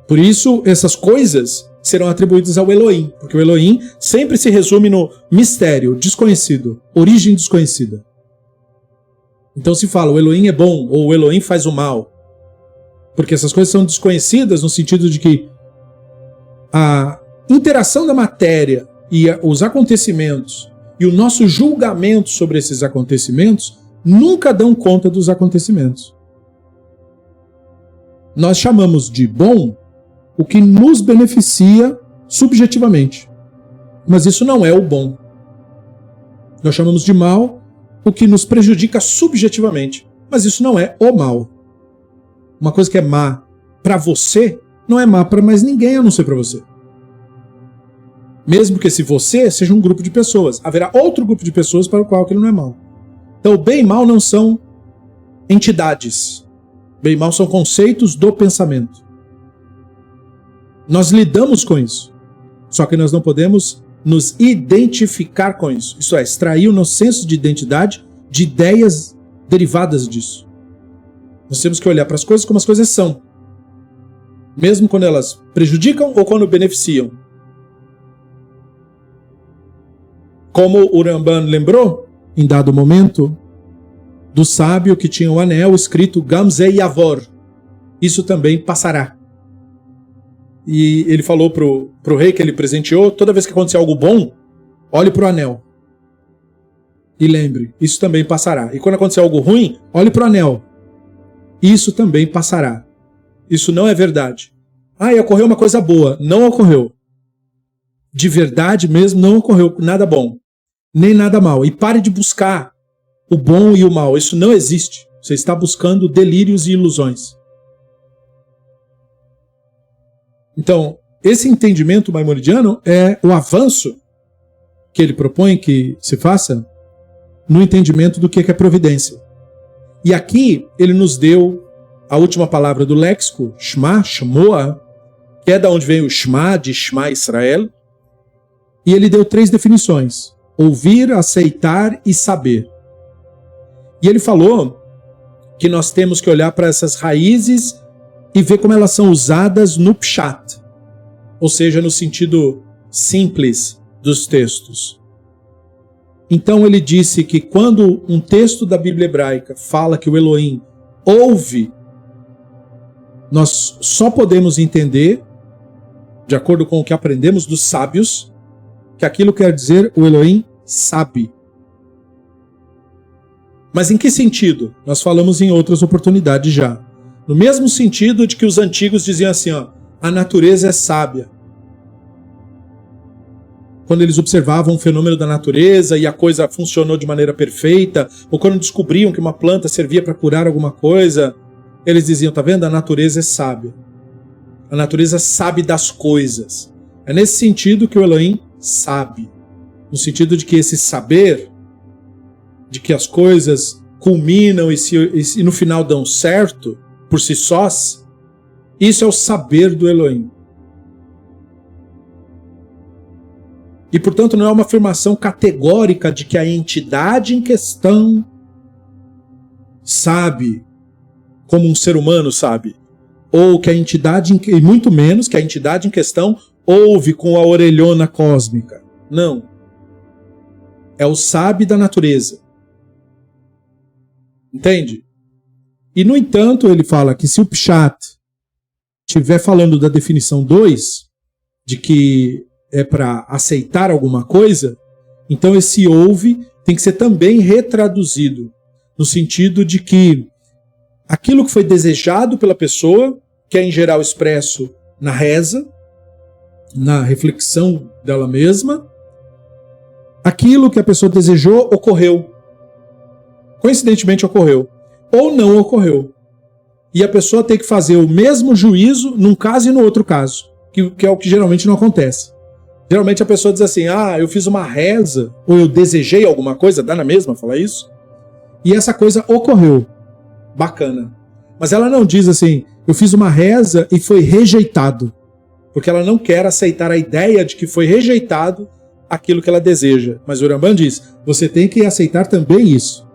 Por isso, essas coisas serão atribuídas ao Elohim, porque o Elohim sempre se resume no mistério, desconhecido, origem desconhecida. Então se fala, o Elohim é bom, ou o Elohim faz o mal. Porque essas coisas são desconhecidas no sentido de que a interação da matéria e os acontecimentos e o nosso julgamento sobre esses acontecimentos nunca dão conta dos acontecimentos. Nós chamamos de bom o que nos beneficia subjetivamente. Mas isso não é o bom. Nós chamamos de mal o que nos prejudica subjetivamente. Mas isso não é o mal. Uma coisa que é má para você, não é má para mais ninguém a não ser para você. Mesmo que esse você seja um grupo de pessoas. Haverá outro grupo de pessoas para o qual aquilo não é mal. Então, bem e mal não são entidades. Bem e mal são conceitos do pensamento. Nós lidamos com isso. Só que nós não podemos nos identificar com isso. Isso é, extrair o nosso senso de identidade de ideias derivadas disso. Nós temos que olhar para as coisas como as coisas são. Mesmo quando elas prejudicam ou quando beneficiam. Como o Ramban lembrou, em dado momento, do sábio que tinha um anel escrito Gamze Yavor. Isso também passará. E ele falou pro rei que ele presenteou, toda vez que acontecer algo bom, olhe pro anel. E lembre, isso também passará. E quando acontecer algo ruim, olhe pro anel. Isso também passará. Isso não é verdade. Ah, e ocorreu uma coisa boa. Não ocorreu. De verdade mesmo, não ocorreu nada bom. Nem nada mal. E pare de buscar o bom e o mal. Isso não existe. Você está buscando delírios e ilusões. Então, esse entendimento maimonidiano é o avanço que ele propõe que se faça no entendimento do que é providência. E aqui ele nos deu a última palavra do léxico, Shema, Shmoa, que é da onde vem o Shema, de Shema Israel. E ele deu 3 definições: ouvir, aceitar e saber. E ele falou que nós temos que olhar para essas raízes e ver como elas são usadas no pshat, ou seja, no sentido simples dos textos. Então ele disse que quando um texto da Bíblia hebraica fala que o Elohim ouve, nós só podemos entender, de acordo com o que aprendemos dos sábios, que aquilo quer dizer o Elohim sabe. Mas em que sentido? Nós falamos em outras oportunidades já. No mesmo sentido de que os antigos diziam assim, ó, a natureza é sábia. Quando eles observavam um fenômeno da natureza e a coisa funcionou de maneira perfeita, ou quando descobriam que uma planta servia para curar alguma coisa, eles diziam, tá vendo? A natureza é sábia. A natureza sabe das coisas. É nesse sentido que o Elohim sabe. No sentido de que esse saber, de que as coisas culminam e no final dão certo, por si sós, isso é o saber do Elohim. E, portanto, não é uma afirmação categórica de que a entidade em questão sabe como um ser humano sabe. Ou que a entidade, e muito menos que a entidade em questão ouve com a orelhona cósmica. Não. É o sabe da natureza. Entende? E, no entanto, ele fala que se o Pshat estiver falando da definição 2, de que é para aceitar alguma coisa, então esse ouve tem que ser também retraduzido, no sentido de que aquilo que foi desejado pela pessoa, que é em geral expresso na reza, na reflexão dela mesma, aquilo que a pessoa desejou ocorreu. Coincidentemente ocorreu. Ou não ocorreu. E a pessoa tem que fazer o mesmo juízo num caso e no outro caso, que é o que geralmente não acontece. Geralmente a pessoa diz assim, eu fiz uma reza, ou eu desejei alguma coisa, dá na mesma falar isso? E essa coisa ocorreu. Bacana. Mas ela não diz assim, eu fiz uma reza e foi rejeitado. Porque ela não quer aceitar a ideia de que foi rejeitado aquilo que ela deseja. Mas o Rambam diz, você tem que aceitar também isso.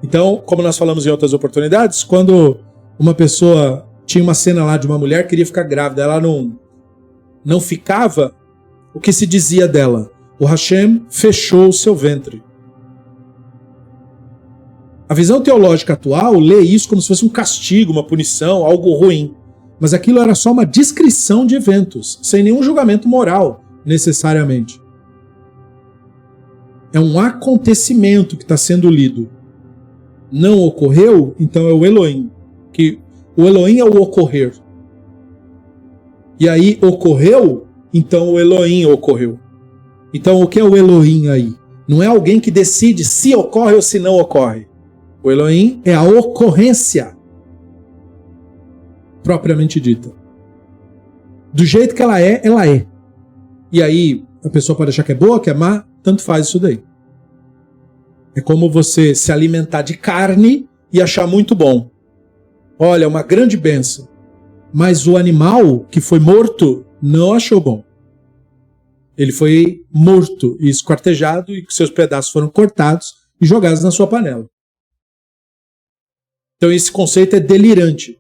Então, como nós falamos em outras oportunidades, quando uma pessoa tinha uma cena lá de uma mulher que queria ficar grávida, ela não ficava, o que se dizia dela? O Hashem fechou o seu ventre. A visão teológica atual lê isso como se fosse um castigo, uma punição, algo ruim. Mas aquilo era só uma descrição de eventos, sem nenhum julgamento moral, necessariamente. É um acontecimento que está sendo lido. Não ocorreu, então é o Elohim. Que o Elohim é o ocorrer. E aí ocorreu, então o Elohim ocorreu. Então o que é o Elohim aí? Não é alguém que decide se ocorre ou se não ocorre. O Elohim é a ocorrência propriamente dita. Do jeito que ela é, ela é. E aí a pessoa pode achar que é boa, que é má, tanto faz isso daí. É como você se alimentar de carne e achar muito bom. Olha, uma grande bênção. Mas o animal que foi morto não achou bom. Ele foi morto e esquartejado e seus pedaços foram cortados e jogados na sua panela. Então esse conceito é delirante.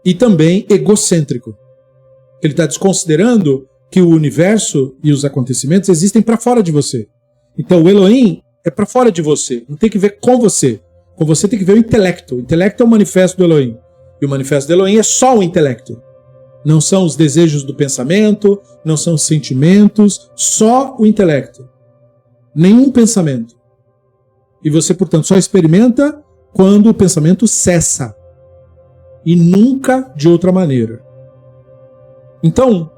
E também egocêntrico. Ele está desconsiderando que o universo e os acontecimentos existem para fora de você. Então o Elohim é para fora de você, não tem que ver com você. Com você tem que ver o intelecto. O intelecto é o manifesto do Elohim. E o manifesto do Elohim é só o intelecto. Não são os desejos do pensamento, não são os sentimentos, só o intelecto. Nenhum pensamento. E você, portanto, só experimenta quando o pensamento cessa. E nunca de outra maneira. Então,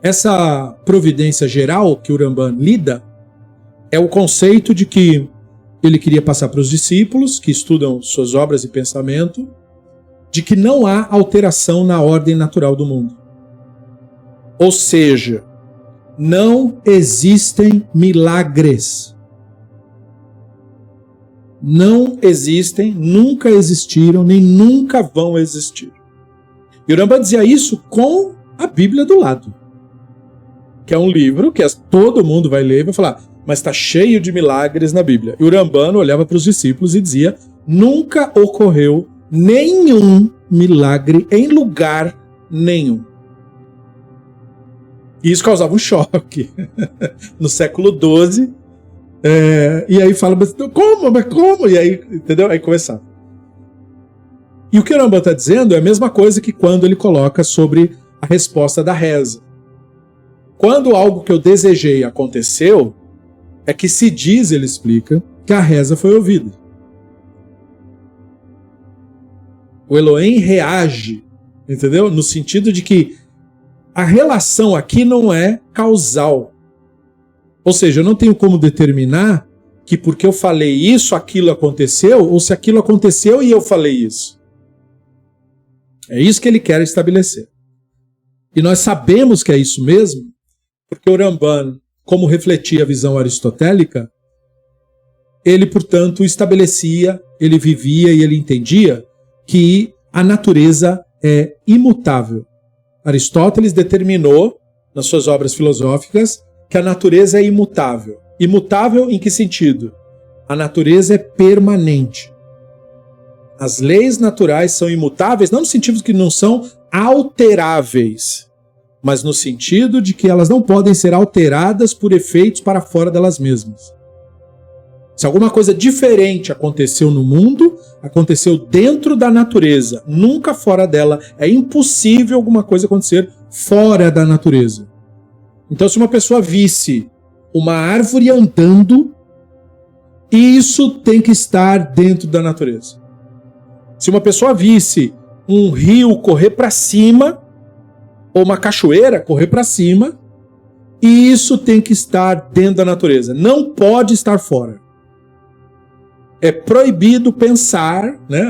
essa providência geral que o Rambam lida é o conceito de que ele queria passar para os discípulos, que estudam suas obras e pensamento, de que não há alteração na ordem natural do mundo. Ou seja, não existem milagres. Não existem, nunca existiram, nem nunca vão existir. E o Rambam dizia isso com a Bíblia do lado. Que é um livro que todo mundo vai ler e vai falar, mas está cheio de milagres na Bíblia. E o Rambam olhava para os discípulos e dizia, nunca ocorreu nenhum milagre em lugar nenhum. E isso causava um choque no século XII. E aí fala, mas como? E aí, entendeu? Aí começava. E o que o Rambam está dizendo é a mesma coisa que quando ele coloca sobre a resposta da reza. Quando algo que eu desejei aconteceu, é que se diz, ele explica, que a reza foi ouvida. O Elohim reage, entendeu? No sentido de que a relação aqui não é causal. Ou seja, eu não tenho como determinar que porque eu falei isso, aquilo aconteceu, ou se aquilo aconteceu e eu falei isso. É isso que ele quer estabelecer. E nós sabemos que é isso mesmo, porque o Rambam, como refletia a visão aristotélica, ele, portanto, estabelecia, ele vivia e ele entendia que a natureza é imutável. Aristóteles determinou, nas suas obras filosóficas, que a natureza é imutável. Imutável em que sentido? A natureza é permanente. As leis naturais são imutáveis, não no sentido que não são alteráveis, mas no sentido de que elas não podem ser alteradas por efeitos para fora delas mesmas. Se alguma coisa diferente aconteceu no mundo, aconteceu dentro da natureza, nunca fora dela. É impossível alguma coisa acontecer fora da natureza. Então, se uma pessoa visse uma árvore andando, isso tem que estar dentro da natureza. Se uma pessoa visse um rio correr para cima, ou uma cachoeira, correr para cima. E isso tem que estar dentro da natureza. Não pode estar fora. É proibido pensar, né,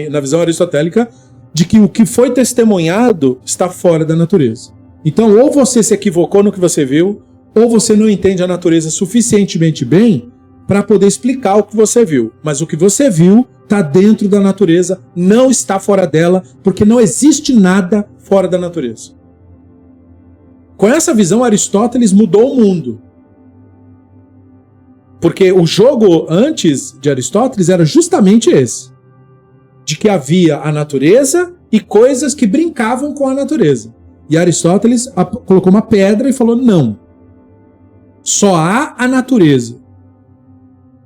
na visão aristotélica, de que o que foi testemunhado está fora da natureza. Então, ou você se equivocou no que você viu, ou você não entende a natureza suficientemente bem para poder explicar o que você viu. Mas o que você viu está dentro da natureza, não está fora dela, porque não existe nada fora da natureza. Com essa visão, Aristóteles mudou o mundo. Porque o jogo antes de Aristóteles era justamente esse. De que havia a natureza e coisas que brincavam com a natureza. E Aristóteles colocou uma pedra e falou, não. Só há a natureza.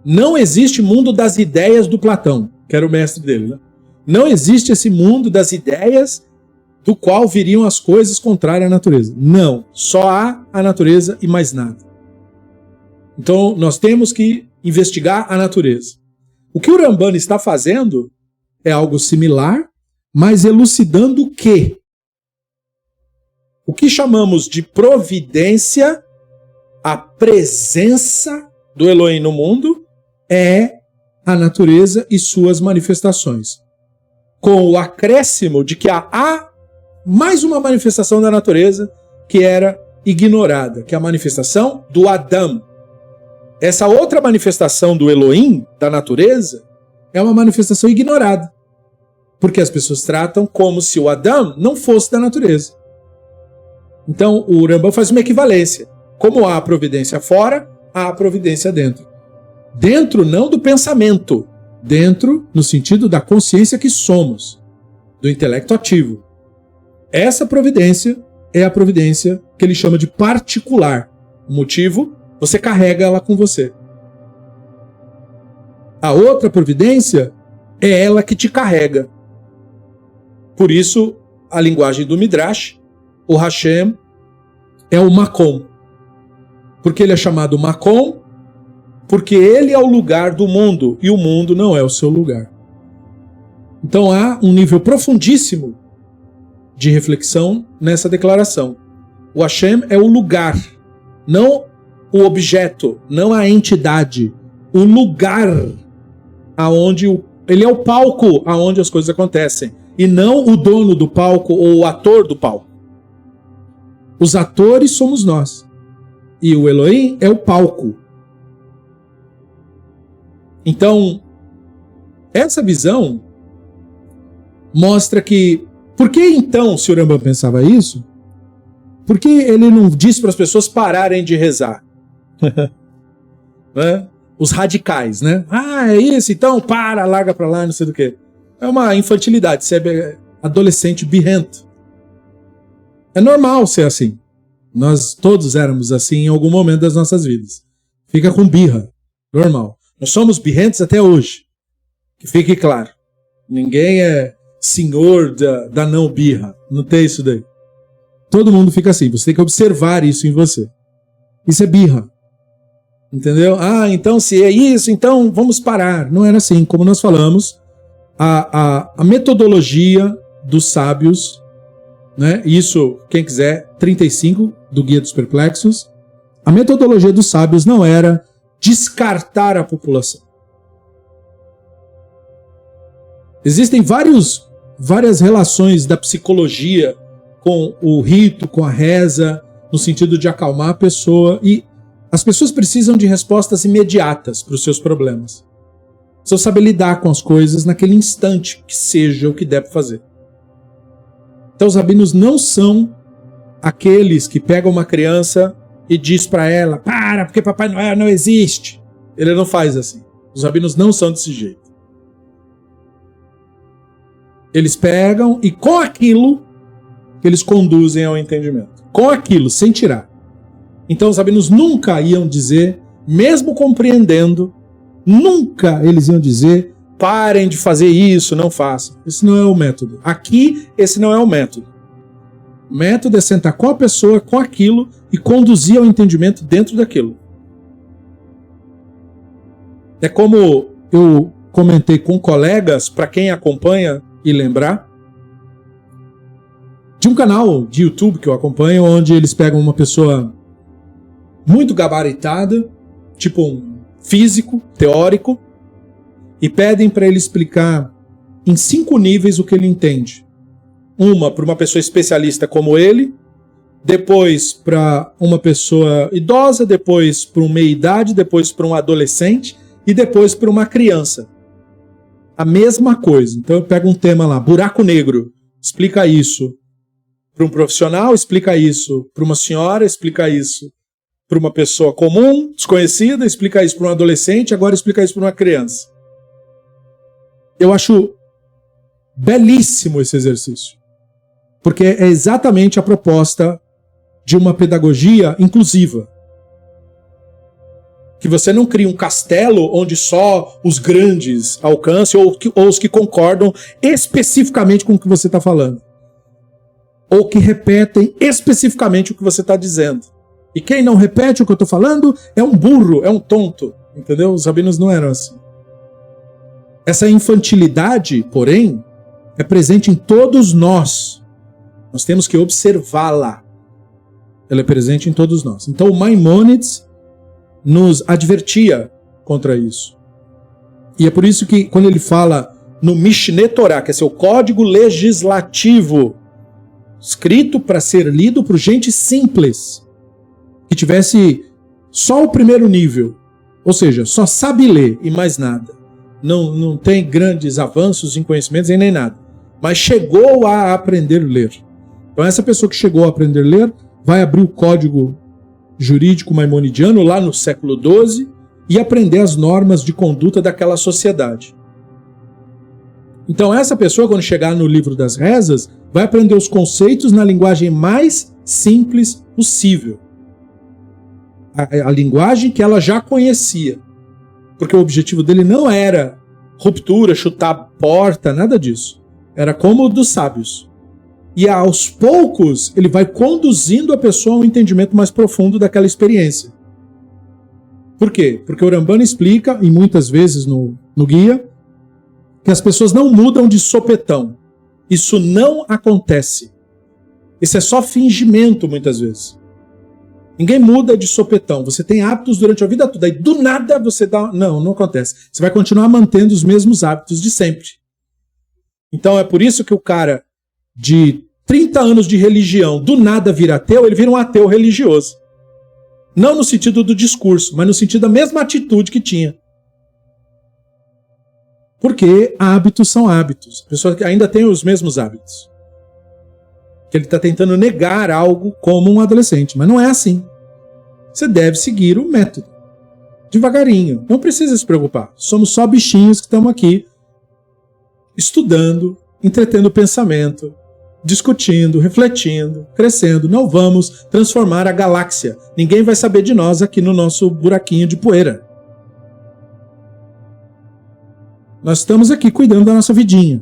Não existe mundo das ideias do Platão, que era o mestre dele. Né? Não existe esse mundo das ideias do qual viriam as coisas contrárias à natureza. Não. Só há a natureza e mais nada. Então, nós temos que investigar a natureza. O que o Rambana está fazendo é algo similar, mas elucidando o quê? O que chamamos de providência, a presença do Elohim no mundo, é a natureza e suas manifestações. Com o acréscimo de que há mais uma manifestação da natureza que era ignorada, que é a manifestação do Adam. Essa outra manifestação do Elohim, da natureza, é uma manifestação ignorada. Porque as pessoas tratam como se o Adam não fosse da natureza. Então, o Rambam faz uma equivalência. Como há a providência fora, há a providência dentro. Dentro não do pensamento. Dentro no sentido da consciência que somos. Do intelecto ativo. Essa providência é a providência que ele chama de particular. O motivo, você carrega ela com você. A outra providência é ela que te carrega. Por isso, a linguagem do Midrash, o Hashem é o Makom. Por que ele é chamado Makom? Porque ele é o lugar do mundo e o mundo não é o seu lugar. Então há um nível profundíssimo de reflexão nessa declaração. O Hashem é o lugar, não o objeto, não a entidade, o lugar aonde ele é o palco aonde as coisas acontecem, e não o dono do palco ou o ator do palco. Os atores somos nós, e o Elohim é o palco. Então, essa visão mostra que, por que então, se o Rambam pensava isso, por que ele não diz para as pessoas pararem de rezar? Né? Os radicais, né? Ah, é isso, então para, larga para lá, não sei do que. É uma infantilidade, você é adolescente birrento. É normal ser assim. Nós todos éramos assim em algum momento das nossas vidas. Fica com birra, normal. Nós somos birrentos até hoje. Que fique claro. Ninguém é senhor da não birra. Não tem isso daí. Todo mundo fica assim. Você tem que observar isso em você. Isso é birra. Entendeu? Ah, então se é isso, então vamos parar. Não era assim. Como nós falamos, a metodologia dos sábios, né? Isso, quem quiser, 35 do Guia dos Perplexos. A metodologia dos sábios não era descartar a população. Existem várias relações da psicologia com o rito, com a reza, no sentido de acalmar a pessoa, e as pessoas precisam de respostas imediatas para os seus problemas. Precisam saber lidar com as coisas naquele instante, que seja o que deve fazer. Então os rabinos não são aqueles que pegam uma criança e diz para ela, para, porque Papai Noel não existe. Ele não faz assim. Os rabinos não são desse jeito. Eles pegam e com aquilo eles conduzem ao entendimento. Com aquilo, sem tirar. Então os rabinos nunca iam dizer, mesmo compreendendo, nunca eles iam dizer, parem de fazer isso, não façam. Esse não é o método. Aqui, esse não é o método. O método é sentar com a pessoa, com aquilo, e conduzir ao entendimento dentro daquilo. É como eu comentei com colegas, para quem acompanha e lembrar, de um canal de YouTube que eu acompanho, onde eles pegam uma pessoa muito gabaritada, tipo um físico, teórico, e pedem para ele explicar em 5 níveis o que ele entende. Uma para uma pessoa especialista como ele, depois para uma pessoa idosa, depois para uma meia-idade, depois para um adolescente e depois para uma criança. A mesma coisa. Então eu pego um tema lá, buraco negro, explica isso para um profissional, explica isso para uma senhora, explica isso para uma pessoa comum, desconhecida, explica isso para um adolescente, agora explica isso para uma criança. Eu acho belíssimo esse exercício, porque é exatamente a proposta de uma pedagogia inclusiva. Que você não cria um castelo onde só os grandes alcancem ou os que concordam especificamente com o que você está falando. Ou que repetem especificamente o que você está dizendo. E quem não repete o que eu estou falando é um burro, é um tonto. Entendeu? Os rabinos não eram assim. Essa infantilidade, porém, é presente em todos nós. Nós temos que observá-la. Ela é presente em todos nós. Então o Maimônides nos advertia contra isso. E é por isso que quando ele fala no Mishneh Torah, que é seu código legislativo, escrito para ser lido por gente simples, que tivesse só o primeiro nível, ou seja, só sabe ler e mais nada. Não tem grandes avanços em conhecimentos e nem nada. Mas chegou a aprender a ler. Então essa pessoa que chegou a aprender a ler vai abrir o código jurídico maimonidiano lá no século XII e aprender as normas de conduta daquela sociedade. Então essa pessoa, quando chegar no livro das rezas, vai aprender os conceitos na linguagem mais simples possível. A linguagem que ela já conhecia. Porque o objetivo dele não era ruptura, chutar a porta, nada disso. Era como o dos sábios. E aos poucos ele vai conduzindo a pessoa a um entendimento mais profundo daquela experiência. Por quê? Porque o Rambam explica, e muitas vezes no guia, que as pessoas não mudam de sopetão. Isso não acontece. Isso é só fingimento muitas vezes. Ninguém muda de sopetão. Você tem hábitos durante a vida toda. E do nada você dá... Não acontece. Você vai continuar mantendo os mesmos hábitos de sempre. Então é por isso que o cara de 30 anos de religião do nada vira ateu, ele vira um ateu religioso. Não no sentido do discurso, mas no sentido da mesma atitude que tinha. Porque hábitos são hábitos. A pessoa ainda tem os mesmos hábitos. Que ele está tentando negar algo como um adolescente. Mas não é assim. Você deve seguir o método. Devagarinho. Não precisa se preocupar. Somos só bichinhos que estamos aqui estudando, entretendo o pensamento, discutindo, refletindo, crescendo. Não vamos transformar a galáxia. Ninguém vai saber de nós aqui no nosso buraquinho de poeira. Nós estamos aqui cuidando da nossa vidinha.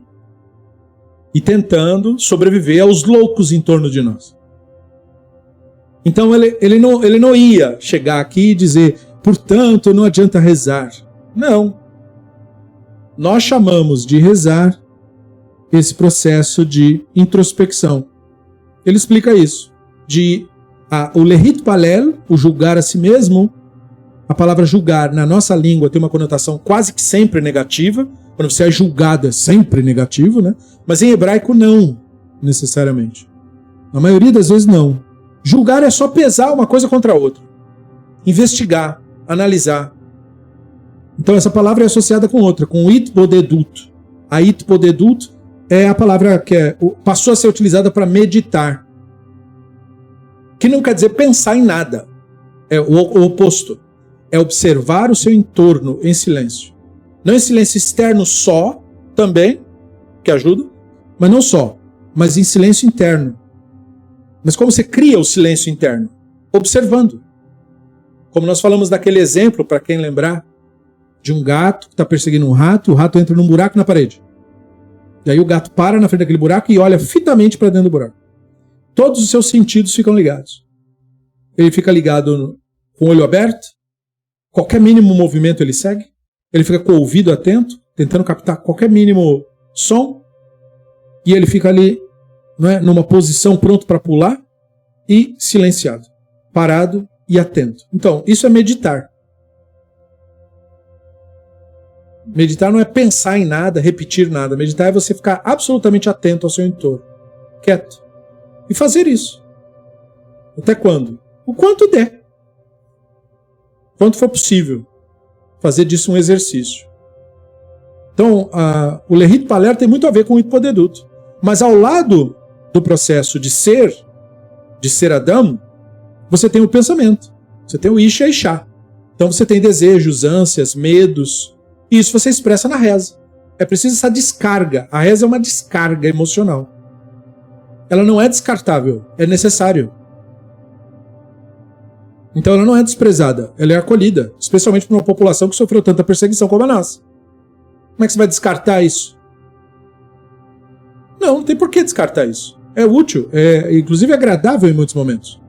E tentando sobreviver aos loucos em torno de nós. Então ele não ia chegar aqui e dizer, portanto, não adianta rezar. Não. Nós chamamos de rezar esse processo de introspecção. Ele explica isso. O lehit palel, o julgar a si mesmo, a palavra julgar na nossa língua tem uma conotação quase que sempre negativa. Quando você é julgado é sempre negativo, né? Mas em hebraico não, necessariamente. Na maioria das vezes não. Julgar é só pesar uma coisa contra a outra. Investigar, analisar. Então essa palavra é associada com outra, com itbodedut. A itbodedut é a palavra que passou a ser utilizada para meditar. Que não quer dizer pensar em nada. É o oposto. É observar o seu entorno em silêncio. Não em silêncio externo só, também, que ajuda, mas não só, mas em silêncio interno. Mas como você cria o silêncio interno? Observando. Como nós falamos daquele exemplo, para quem lembrar, de um gato que está perseguindo um rato, e o rato entra num buraco na parede. E aí o gato para na frente daquele buraco e olha fitamente para dentro do buraco. Todos os seus sentidos ficam ligados. Ele fica ligado com o olho aberto, qualquer mínimo movimento ele segue. Ele fica com o ouvido atento, tentando captar qualquer mínimo som. E ele fica ali não é? Numa posição pronto para pular e silenciado, parado e atento. Então, isso é meditar. Meditar não é pensar em nada, repetir nada. Meditar é você ficar absolutamente atento ao seu entorno, quieto, e fazer isso. Até quando? O quanto der. Quanto for possível. Fazer disso um exercício. Então, o Lehit Paler tem muito a ver com o Hitpodeduto. Mas ao lado do processo de ser Adam, você tem o pensamento. Você tem o Isha e Isha. Então você tem desejos, ânsias, medos. E isso você expressa na reza. É preciso essa descarga. A reza é uma descarga emocional. Ela não é descartável, é necessário. Então ela não é desprezada, ela é acolhida, especialmente por uma população que sofreu tanta perseguição como a nossa. Como é que você vai descartar isso? Não tem por que descartar isso. É útil, é inclusive agradável em muitos momentos.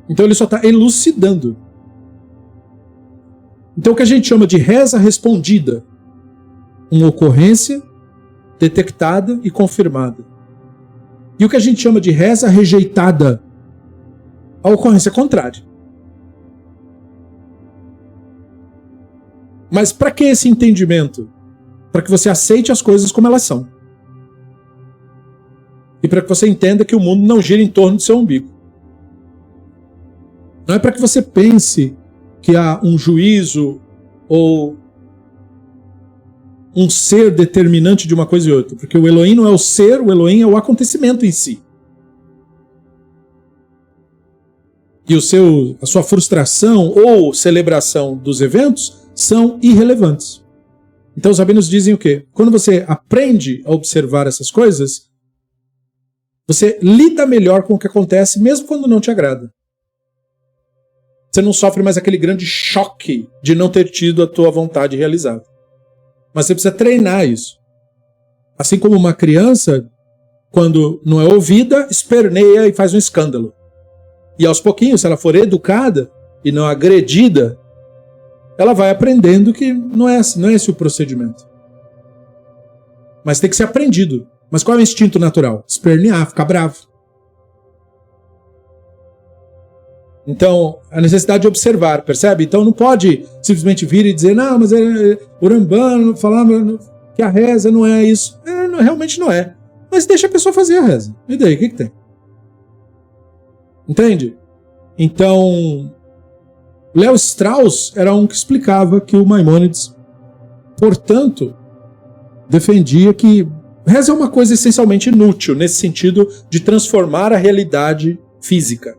Então ele só está elucidando. Então o que a gente chama de reza respondida, uma ocorrência detectada e confirmada. E o que a gente chama de reza rejeitada, a ocorrência contrária. Mas para que esse entendimento? Para que você aceite as coisas como elas são. E para que você entenda que o mundo não gira em torno do seu umbigo. Não é para que você pense que há um juízo ou um ser determinante de uma coisa e outra. Porque o Elohim não é o ser, o Elohim é o acontecimento em si. E a sua frustração ou celebração dos eventos são irrelevantes. Então os rabinos dizem o quê? Quando você aprende a observar essas coisas, você lida melhor com o que acontece, mesmo quando não te agrada. Você não sofre mais aquele grande choque de não ter tido a tua vontade realizada. Mas você precisa treinar isso. Assim como uma criança, quando não é ouvida, esperneia e faz um escândalo. E aos pouquinhos, se ela for educada e não agredida, ela vai aprendendo que não é esse o procedimento. Mas tem que ser aprendido. Mas qual é o instinto natural? Espernear, ficar bravo. Então, a necessidade de observar, percebe? Então não pode simplesmente vir e dizer, não, mas o Rambam falava que a reza não é isso. Realmente não é. Mas deixa a pessoa fazer a reza. E daí, o que tem? Entende? Então, Léo Strauss era um que explicava que o Maimônides, portanto, defendia que reza é uma coisa essencialmente inútil, nesse sentido de transformar a realidade física.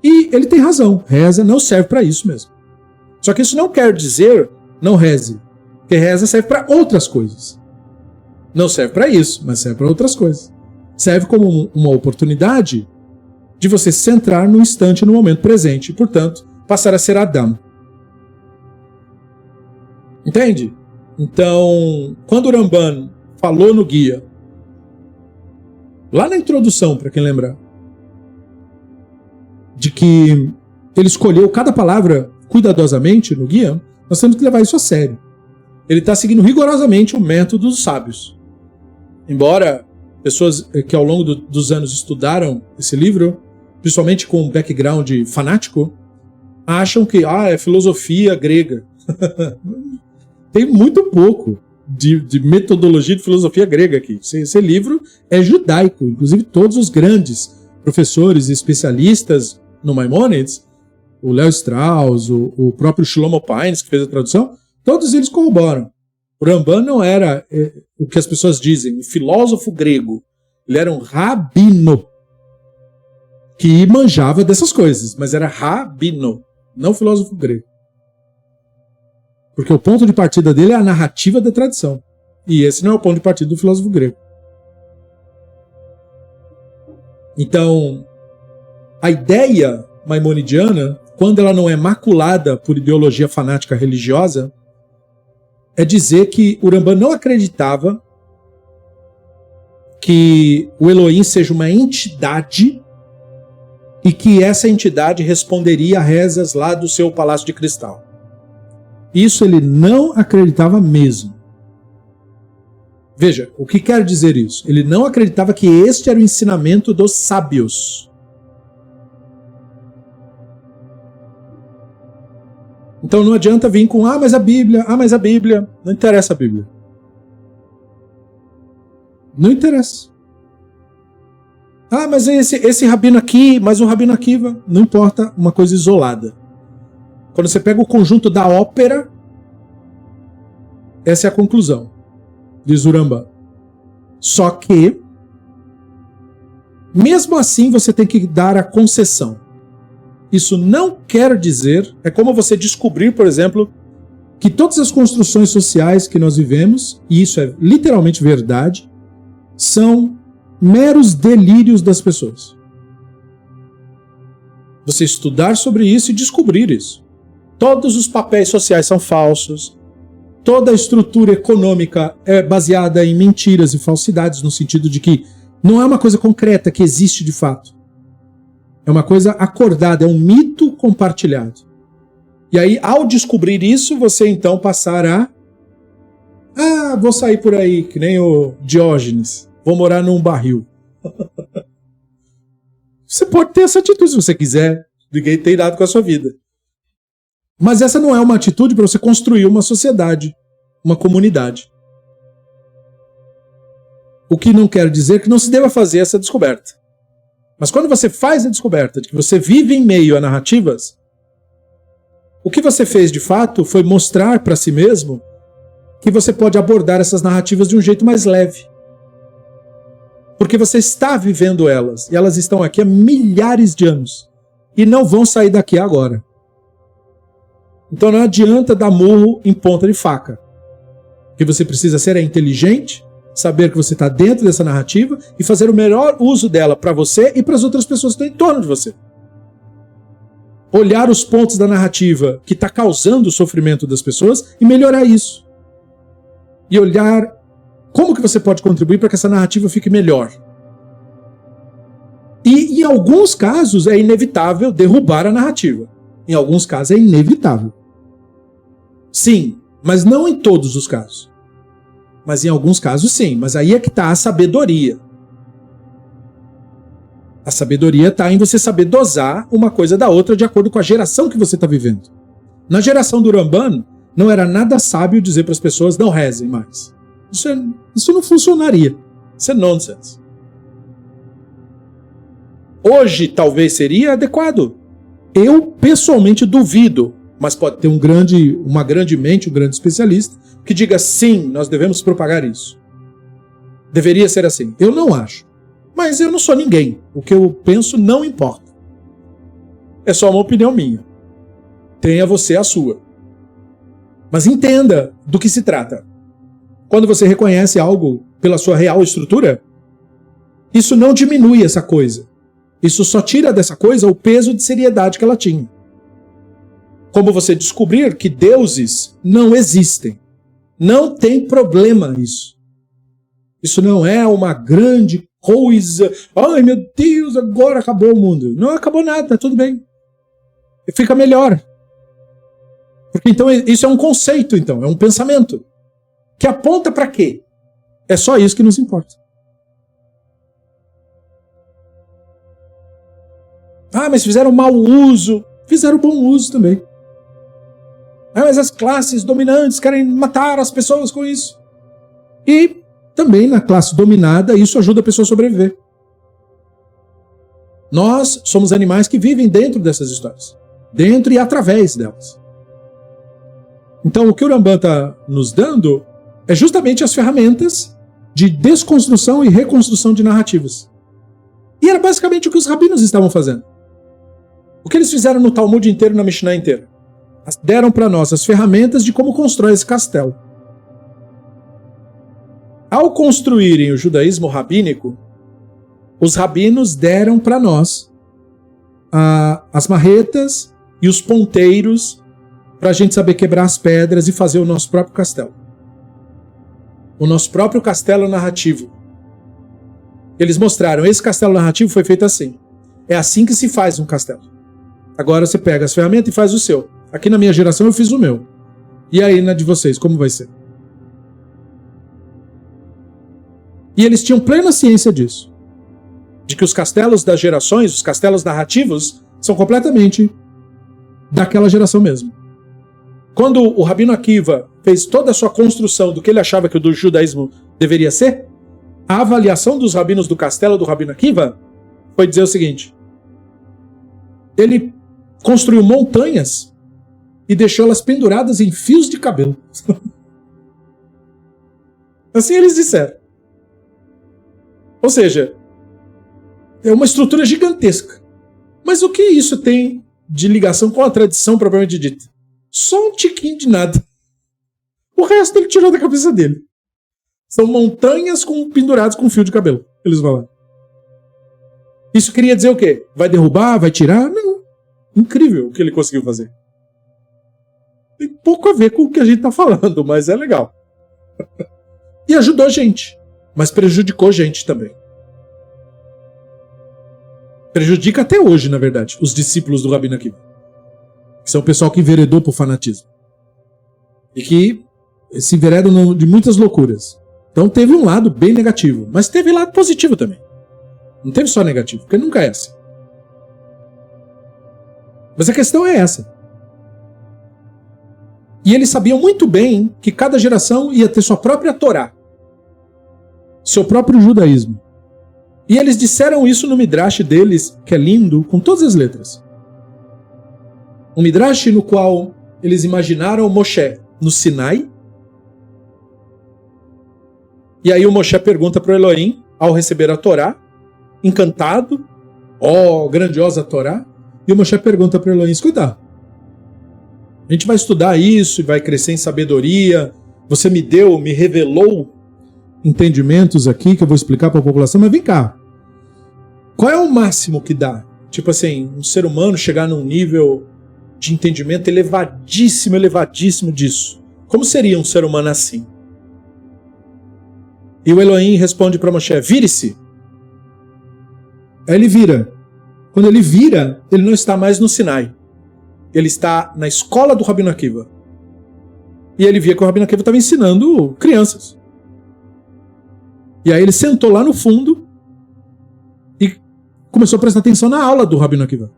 E ele tem razão, reza não serve para isso mesmo. Só que isso não quer dizer não reze, porque reza serve para outras coisas. Não serve para isso, mas serve para outras coisas. Serve como uma oportunidade de você se centrar no instante, no momento presente, e, portanto, passar a ser Adam. Entende? Então, quando o Ramban falou no guia, lá na introdução, para quem lembrar, de que ele escolheu cada palavra cuidadosamente no guia, nós temos que levar isso a sério. Ele está seguindo rigorosamente o método dos sábios. Embora pessoas que ao longo dos anos estudaram esse livro, principalmente com um background fanático, acham que é filosofia grega. Tem muito pouco de metodologia de filosofia grega aqui. Esse livro é judaico. Inclusive todos os grandes professores e especialistas no Maimônides, o Léo Strauss, o próprio Shlomo Pines, que fez a tradução, todos eles corroboram. O Ramban não era o que as pessoas dizem, um filósofo grego. Ele era um rabino que manjava dessas coisas, mas era rabino, não filósofo grego. Porque o ponto de partida dele é a narrativa da tradição. E esse não é o ponto de partida do filósofo grego. Então, a ideia maimonidiana, quando ela não é maculada por ideologia fanática religiosa, é dizer que o Ramban não acreditava que o Elohim seja uma entidade e que essa entidade responderia a rezas lá do seu palácio de cristal. Isso ele não acreditava mesmo. Veja, o que quer dizer isso? Ele não acreditava que este era o ensinamento dos sábios. Então não adianta vir com, mas a Bíblia. Não interessa a Bíblia. Não interessa. Mas esse rabino aqui, mas o rabino Akiva. Não importa, uma coisa isolada. Quando você pega o conjunto da ópera, essa é a conclusão, diz o Rambam. Só que, mesmo assim, você tem que dar a concessão. Isso não quer dizer, é como você descobrir, por exemplo, que todas as construções sociais que nós vivemos, e isso é literalmente verdade, são meros delírios das pessoas. Você estudar sobre isso e descobrir isso. Todos os papéis sociais são falsos, toda a estrutura econômica é baseada em mentiras e falsidades, no sentido de que não é uma coisa concreta que existe de fato. É uma coisa acordada, é um mito compartilhado. E aí, ao descobrir isso, você então passar a... vou sair por aí, que nem o Diógenes. Vou morar num barril. Você pode ter essa atitude se você quiser. Ninguém tem nada com a sua vida. Mas essa não é uma atitude para você construir uma sociedade, uma comunidade. O que não quer dizer que não se deva fazer essa descoberta. Mas quando você faz a descoberta de que você vive em meio a narrativas, o que você fez de fato foi mostrar para si mesmo que você pode abordar essas narrativas de um jeito mais leve. Porque você está vivendo elas, e elas estão aqui há milhares de anos, e não vão sair daqui agora. Então não adianta dar murro em ponta de faca. O que você precisa ser é inteligente, saber que você está dentro dessa narrativa e fazer o melhor uso dela para você e para as outras pessoas que estão em torno de você. Olhar os pontos da narrativa que está causando o sofrimento das pessoas e melhorar isso. E olhar como que você pode contribuir para que essa narrativa fique melhor. E em alguns casos é inevitável derrubar a narrativa. Em alguns casos é inevitável. Sim, mas não em todos os casos. Mas em alguns casos sim, mas aí é que está a sabedoria. A sabedoria está em você saber dosar uma coisa da outra de acordo com a geração que você está vivendo. Na geração do Rambam, não era nada sábio dizer para as pessoas não rezem mais. Isso não funcionaria. Isso é nonsense. Hoje talvez seria adequado. Eu pessoalmente duvido, mas pode ter uma grande mente, um grande especialista, que diga sim, nós devemos propagar isso. Deveria ser assim. Eu não acho. Mas eu não sou ninguém. O que eu penso não importa. É só uma opinião minha. Tenha você a sua. Mas entenda do que se trata. Quando você reconhece algo pela sua real estrutura, isso não diminui essa coisa. Isso só tira dessa coisa o peso de seriedade que ela tinha. Como você descobrir que deuses não existem. Não tem problema isso. Isso não é uma grande coisa. Ai meu Deus, agora acabou o mundo. Não acabou nada, tá tudo bem. Fica melhor. Porque então isso é um conceito, então, é um pensamento. Que aponta para quê? É só isso que nos importa. Mas fizeram mau uso. Fizeram bom uso também. Mas as classes dominantes querem matar as pessoas com isso. E também na classe dominada isso ajuda a pessoa a sobreviver. Nós somos animais que vivem dentro dessas histórias. Dentro e através delas. Então o que o Rambam está nos dando é justamente as ferramentas de desconstrução e reconstrução de narrativas. E era basicamente o que os rabinos estavam fazendo. O que eles fizeram no Talmud inteiro, na Mishnah inteira? Deram para nós as ferramentas de como constrói esse castelo. Ao construírem o judaísmo rabínico, os rabinos deram para nós as marretas e os ponteiros para a gente saber quebrar as pedras e fazer o nosso próprio castelo. O nosso próprio castelo narrativo. Eles mostraram, esse castelo narrativo foi feito assim. É assim que se faz um castelo. Agora você pega as ferramentas e faz o seu. Aqui na minha geração eu fiz o meu. E aí na de vocês, como vai ser? E eles tinham plena ciência disso. De que os castelos das gerações, os castelos narrativos, são completamente daquela geração mesmo. Quando o Rabino Akiva fez toda a sua construção do que ele achava que o do judaísmo deveria ser, a avaliação dos rabinos do castelo do Rabino Akiva foi dizer o seguinte: ele construiu montanhas e deixou elas penduradas em fios de cabelo. Assim eles disseram. Ou seja, é uma estrutura gigantesca. Mas o que isso tem de ligação com a tradição propriamente dita? Só um tiquinho de nada. O resto ele tirou da cabeça dele. São montanhas penduradas com fio de cabelo. Eles falaram. Isso queria dizer o quê? Vai derrubar? Vai tirar? Não. Incrível o que ele conseguiu fazer. Tem pouco a ver com o que a gente está falando, mas é legal. E ajudou a gente. Mas prejudicou gente também. Prejudica até hoje, na verdade, os discípulos do Rabino Akiva. Que são o pessoal que enveredou por fanatismo. E que se enveredam de muitas loucuras. Então teve um lado bem negativo, mas teve lado positivo também. Não teve só negativo, porque nunca é assim. Mas a questão é essa. E eles sabiam muito bem que cada geração ia ter sua própria Torá. Seu próprio judaísmo. E eles disseram isso no Midrash deles, que é lindo, com todas as letras. Um Midrash no qual eles imaginaram Moshe no Sinai. E aí o Moshe pergunta para o Elohim, ao receber a Torá, encantado, grandiosa Torá, e o Moshe pergunta para o Elohim: escuta, a gente vai estudar isso e vai crescer em sabedoria, você me revelou entendimentos aqui que eu vou explicar para a população, mas vem cá, qual é o máximo que dá? Tipo assim, um ser humano chegar num nível de entendimento elevadíssimo disso. Como seria um ser humano assim? E o Elohim responde para Moshe: vire-se. Aí ele vira. Quando ele vira, ele não está mais no Sinai. Ele está na escola do Rabino Akiva. E ele via que o Rabino Akiva estava ensinando crianças. E aí ele sentou lá no fundo e começou a prestar atenção na aula do Rabino Akiva.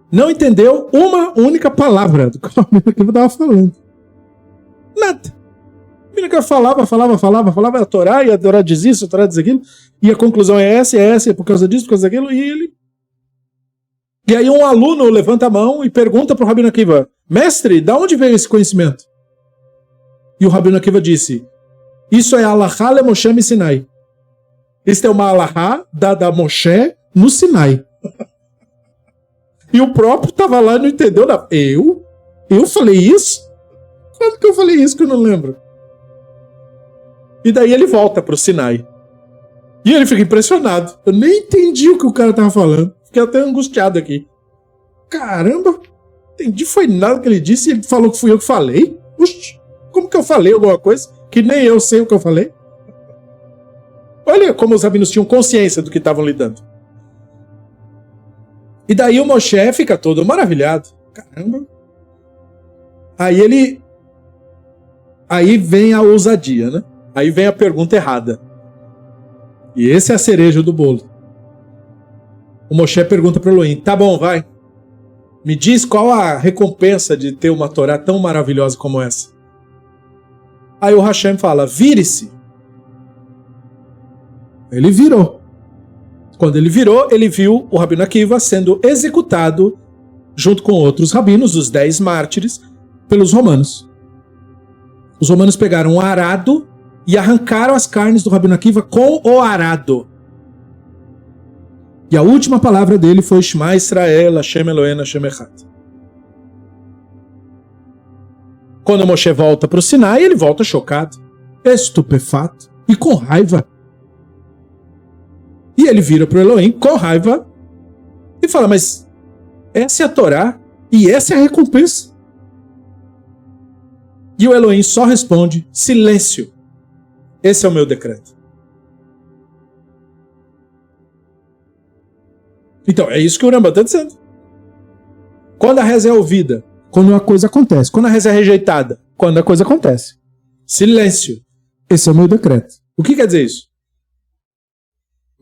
Não entendeu uma única palavra do que o Rabino Akiva estava falando. Nada. O Rabino Akiva falava a Torá, e a Torá diz isso, a Torá diz aquilo, e a conclusão é essa, é por causa disso, por causa daquilo, E aí um aluno levanta a mão e pergunta para o Rabino Akiva: mestre, de onde veio esse conhecimento? E o Rabino Akiva disse: isso é Alahá le Moshe mi Sinai. Isso é uma Alahá dada a Moshe no Sinai. E o próprio estava lá e não entendeu nada. Eu falei isso? Quando que eu falei isso que eu não lembro? E daí ele volta para o Sinai. E ele fica impressionado. Eu nem entendi o que o cara estava falando. Fiquei até angustiado aqui. Caramba, entendi foi nada que ele disse e ele falou que fui eu que falei. Uxi, como que eu falei alguma coisa que nem eu sei o que eu falei? Olha como os rabinos tinham consciência do que estavam lidando. E daí o Moshe fica todo maravilhado. Caramba. Aí vem a ousadia, né? Aí vem a pergunta errada. E esse é a cereja do bolo. O Moshe pergunta para o Elohim: tá bom, vai. Me diz qual a recompensa de ter uma Torá tão maravilhosa como essa. Aí o Hashem fala: vire-se. Ele virou. Quando ele virou, ele viu o Rabino Akiva sendo executado junto com outros rabinos, os 10 mártires, pelos romanos. Os romanos pegaram um arado e arrancaram as carnes do Rabino Akiva com o arado. E a última palavra dele foi Shema Israel, Hashem Eloheinu, Hashem Echad. Quando Moshe volta para o Sinai, ele volta chocado, estupefato e com raiva. E ele vira para o Elohim com raiva e fala: mas essa é a Torá e essa é a recompensa. E o Elohim só responde: silêncio. Esse é o meu decreto. Então, é isso que o Rambam está dizendo. Quando a reza é ouvida, quando uma coisa acontece. Quando a reza é rejeitada, quando a coisa acontece. Silêncio. Esse é o meu decreto. O que quer dizer isso?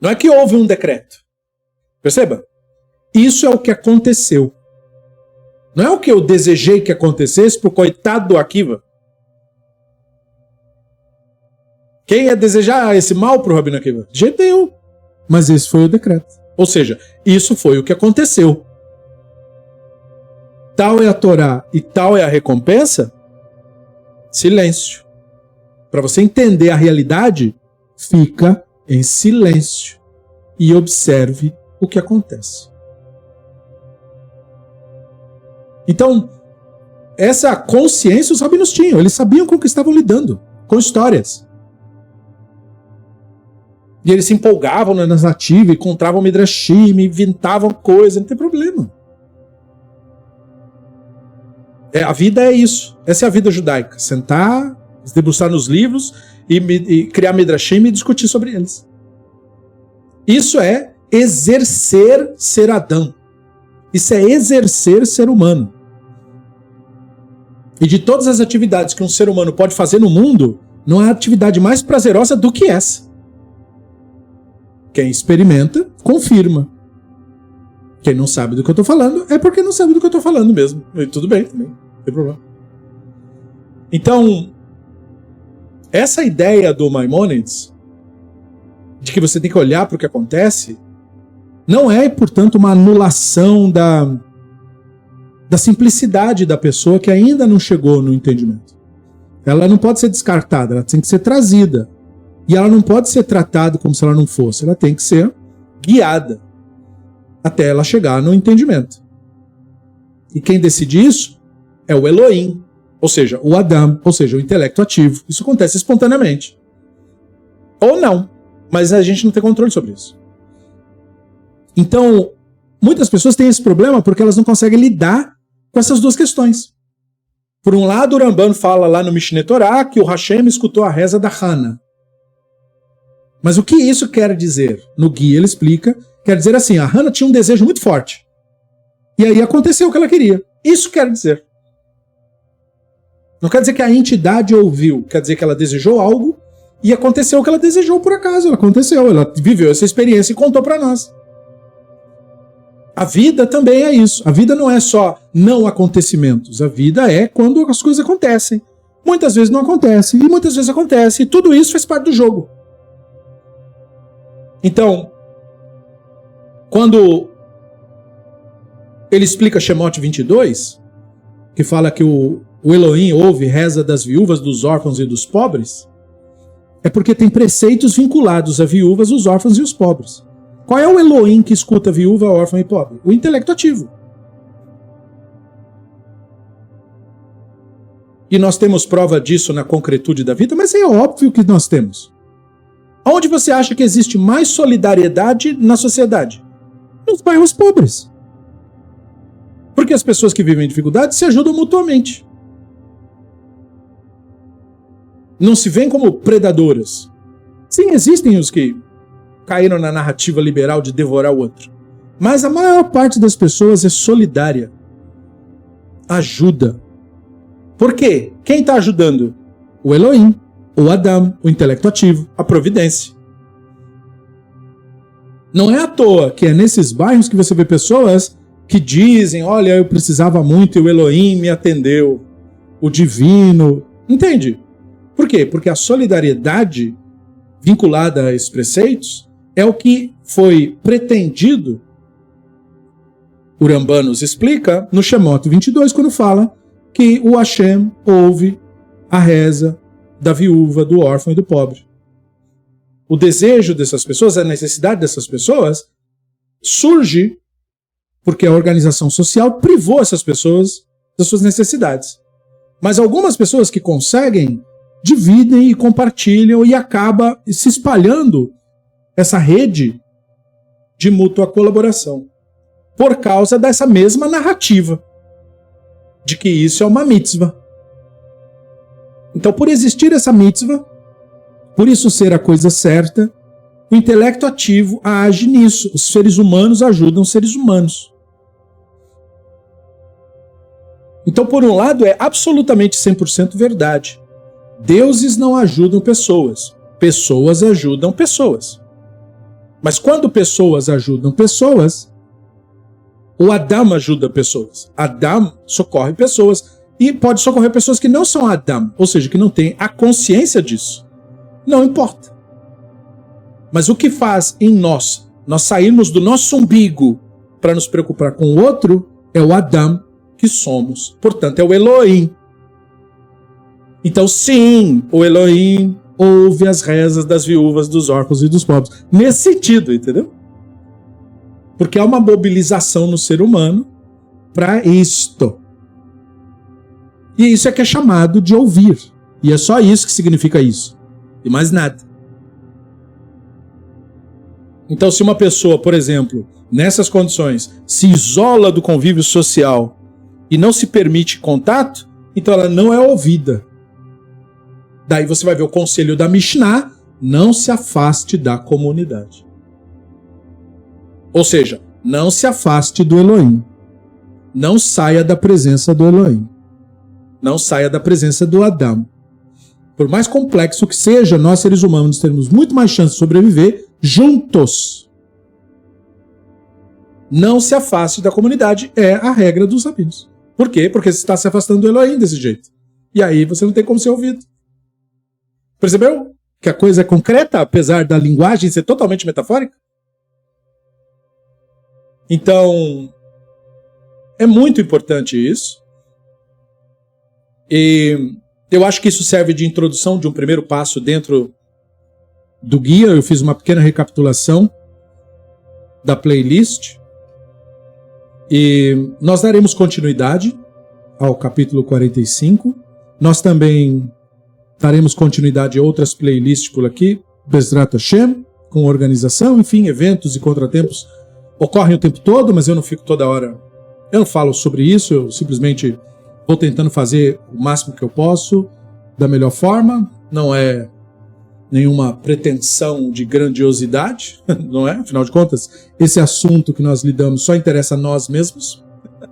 Não é que houve um decreto. Perceba? Isso é o que aconteceu. Não é o que eu desejei que acontecesse pro coitado do Akiva. Quem ia desejar esse mal pro Rabino Akiva? De jeito nenhum. Mas esse foi o decreto. Ou seja, isso foi o que aconteceu. Tal é a Torá e tal é a recompensa? Silêncio. Para você entender a realidade, fica em silêncio e observe o que acontece. Então, essa consciência os rabinos tinham. Eles sabiam com o que estavam lidando, com histórias. E eles se empolgavam na narrativa, encontravam midrashim, inventavam coisas, não tem problema. A vida é isso. Essa é a vida judaica. Sentar, se debruçar nos livros e criar midrashim e discutir sobre eles. Isso é exercer ser Adão. Isso é exercer ser humano. E de todas as atividades que um ser humano pode fazer no mundo, não há atividade mais prazerosa do que essa. Quem experimenta, confirma. Quem não sabe do que eu estou falando, é porque não sabe do que eu estou falando mesmo. E tudo bem, também, não tem problema. Então, essa ideia do Maimônides, de que você tem que olhar para o que acontece, não é, portanto, uma anulação da simplicidade da pessoa que ainda não chegou no entendimento. Ela não pode ser descartada, ela tem que ser trazida. E ela não pode ser tratada como se ela não fosse, ela tem que ser guiada até ela chegar no entendimento. E quem decide isso é o Elohim, ou seja, o Adam, ou seja, o intelecto ativo. Isso acontece espontaneamente. Ou não, mas a gente não tem controle sobre isso. Então, muitas pessoas têm esse problema porque elas não conseguem lidar com essas duas questões. Por um lado, o Rambam fala lá no Mishneh Torah que o Hashem escutou a reza da Hana. Mas o que isso quer dizer? No guia ele explica, quer dizer assim, a Hana tinha um desejo muito forte. E aí aconteceu o que ela queria. Isso quer dizer. Não quer dizer que a entidade ouviu, quer dizer que ela desejou algo e aconteceu o que ela desejou por acaso. Aconteceu, ela viveu essa experiência e contou para nós. A vida também é isso. A vida não é só não acontecimentos. A vida é quando as coisas acontecem. Muitas vezes não acontece e muitas vezes acontece. E tudo isso faz parte do jogo. Então, quando ele explica Shemot 22, que fala que o Elohim ouve reza das viúvas, dos órfãos e dos pobres, é porque tem preceitos vinculados a viúvas, os órfãos e os pobres. Qual é o Elohim que escuta viúva, órfão e pobre? O intelecto ativo. E nós temos prova disso na concretude da vida, mas é óbvio que nós temos. Onde você acha que existe mais solidariedade na sociedade? Nos bairros pobres. Porque as pessoas que vivem em dificuldade se ajudam mutuamente. Não se veem como predadoras. Sim, existem os que caíram na narrativa liberal de devorar o outro. Mas a maior parte das pessoas é solidária. Ajuda. Por quê? Quem está ajudando? O Elohim, o Adam, o intelecto ativo, a providência. Não é à toa que é nesses bairros que você vê pessoas que dizem, olha, eu precisava muito e o Elohim me atendeu. O divino. Entende? Por quê? Porque a solidariedade vinculada a esses preceitos é o que foi pretendido. O Rambam nos explica no Shemot 22, quando fala que o Hashem ouve a reza da viúva, do órfão e do pobre. O desejo dessas pessoas, a necessidade dessas pessoas, surge porque a organização social privou essas pessoas das suas necessidades. Mas algumas pessoas que conseguem, dividem e compartilham e acaba se espalhando essa rede de mútua colaboração. Por causa dessa mesma narrativa de que isso é uma mitzvah. Então, por existir essa mitzvah, por isso ser a coisa certa, o intelecto ativo age nisso. Os seres humanos ajudam os seres humanos. Então, por um lado, é absolutamente 100% verdade. Deuses não ajudam pessoas. Pessoas ajudam pessoas. Mas quando pessoas ajudam pessoas, o Adam ajuda pessoas. Adam socorre pessoas e pode socorrer pessoas que não são Adam, ou seja, que não têm a consciência disso. Não importa. Mas o que faz em nós sairmos do nosso umbigo para nos preocupar com o outro, é o Adam que somos. Portanto, é o Elohim. Então, sim, o Elohim ouve as rezas das viúvas, dos órfãos e dos pobres. Nesse sentido, entendeu? Porque há uma mobilização no ser humano para isto. E isso é que é chamado de ouvir. E é só isso que significa isso. E mais nada. Então, se uma pessoa, por exemplo, nessas condições, se isola do convívio social e não se permite contato, então ela não é ouvida. Daí você vai ver o conselho da Mishnah: não se afaste da comunidade. Ou seja, não se afaste do Elohim. Não saia da presença do Elohim. Não saia da presença do Adam. Por mais complexo que seja, nós seres humanos temos muito mais chance de sobreviver juntos. Não se afaste da comunidade é a regra dos rabinos. Por quê? Porque você está se afastando do Elohim desse jeito. E aí você não tem como ser ouvido. Percebeu que a coisa é concreta, apesar da linguagem ser totalmente metafórica? Então, é muito importante isso. E eu acho que isso serve de introdução, de um primeiro passo dentro do guia. Eu fiz uma pequena recapitulação da playlist. E nós daremos continuidade ao capítulo 45. Nós também daremos continuidade a outras playlists por aqui, Bezrat Hashem, com organização, enfim, eventos e contratempos ocorrem o tempo todo, mas eu não fico toda hora, eu não falo sobre isso, eu simplesmente vou tentando fazer o máximo que eu posso, da melhor forma, não é nenhuma pretensão de grandiosidade, não é? Afinal de contas, esse assunto que nós lidamos só interessa a nós mesmos,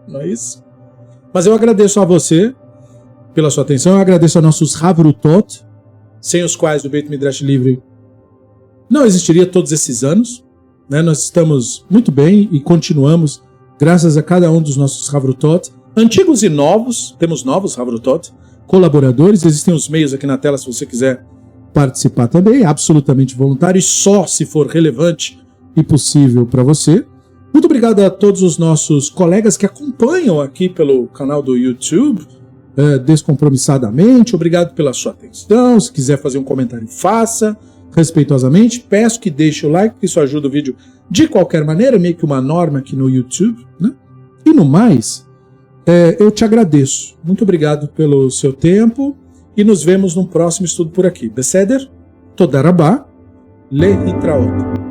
não é isso? Mas eu agradeço a você pela sua atenção, eu agradeço a nossos Havrutot, sem os quais o Beit Midrash Livre não existiria todos esses anos, né? Nós estamos muito bem e continuamos, graças a cada um dos nossos Havrutot, antigos e novos, temos novos Havrutot, colaboradores, existem os meios aqui na tela se você quiser participar também, absolutamente voluntário e só se for relevante e possível para você. Muito obrigado a todos os nossos colegas que acompanham aqui pelo canal do YouTube, descompromissadamente. Obrigado pela sua atenção. Se quiser fazer um comentário, faça respeitosamente. Peço que deixe o like, porque isso ajuda o vídeo de qualquer maneira, meio que uma norma aqui no YouTube, né? E no mais, eu te agradeço. Muito obrigado pelo seu tempo e nos vemos no próximo estudo por aqui. Beseder, Toda Rabá, Lehitraot.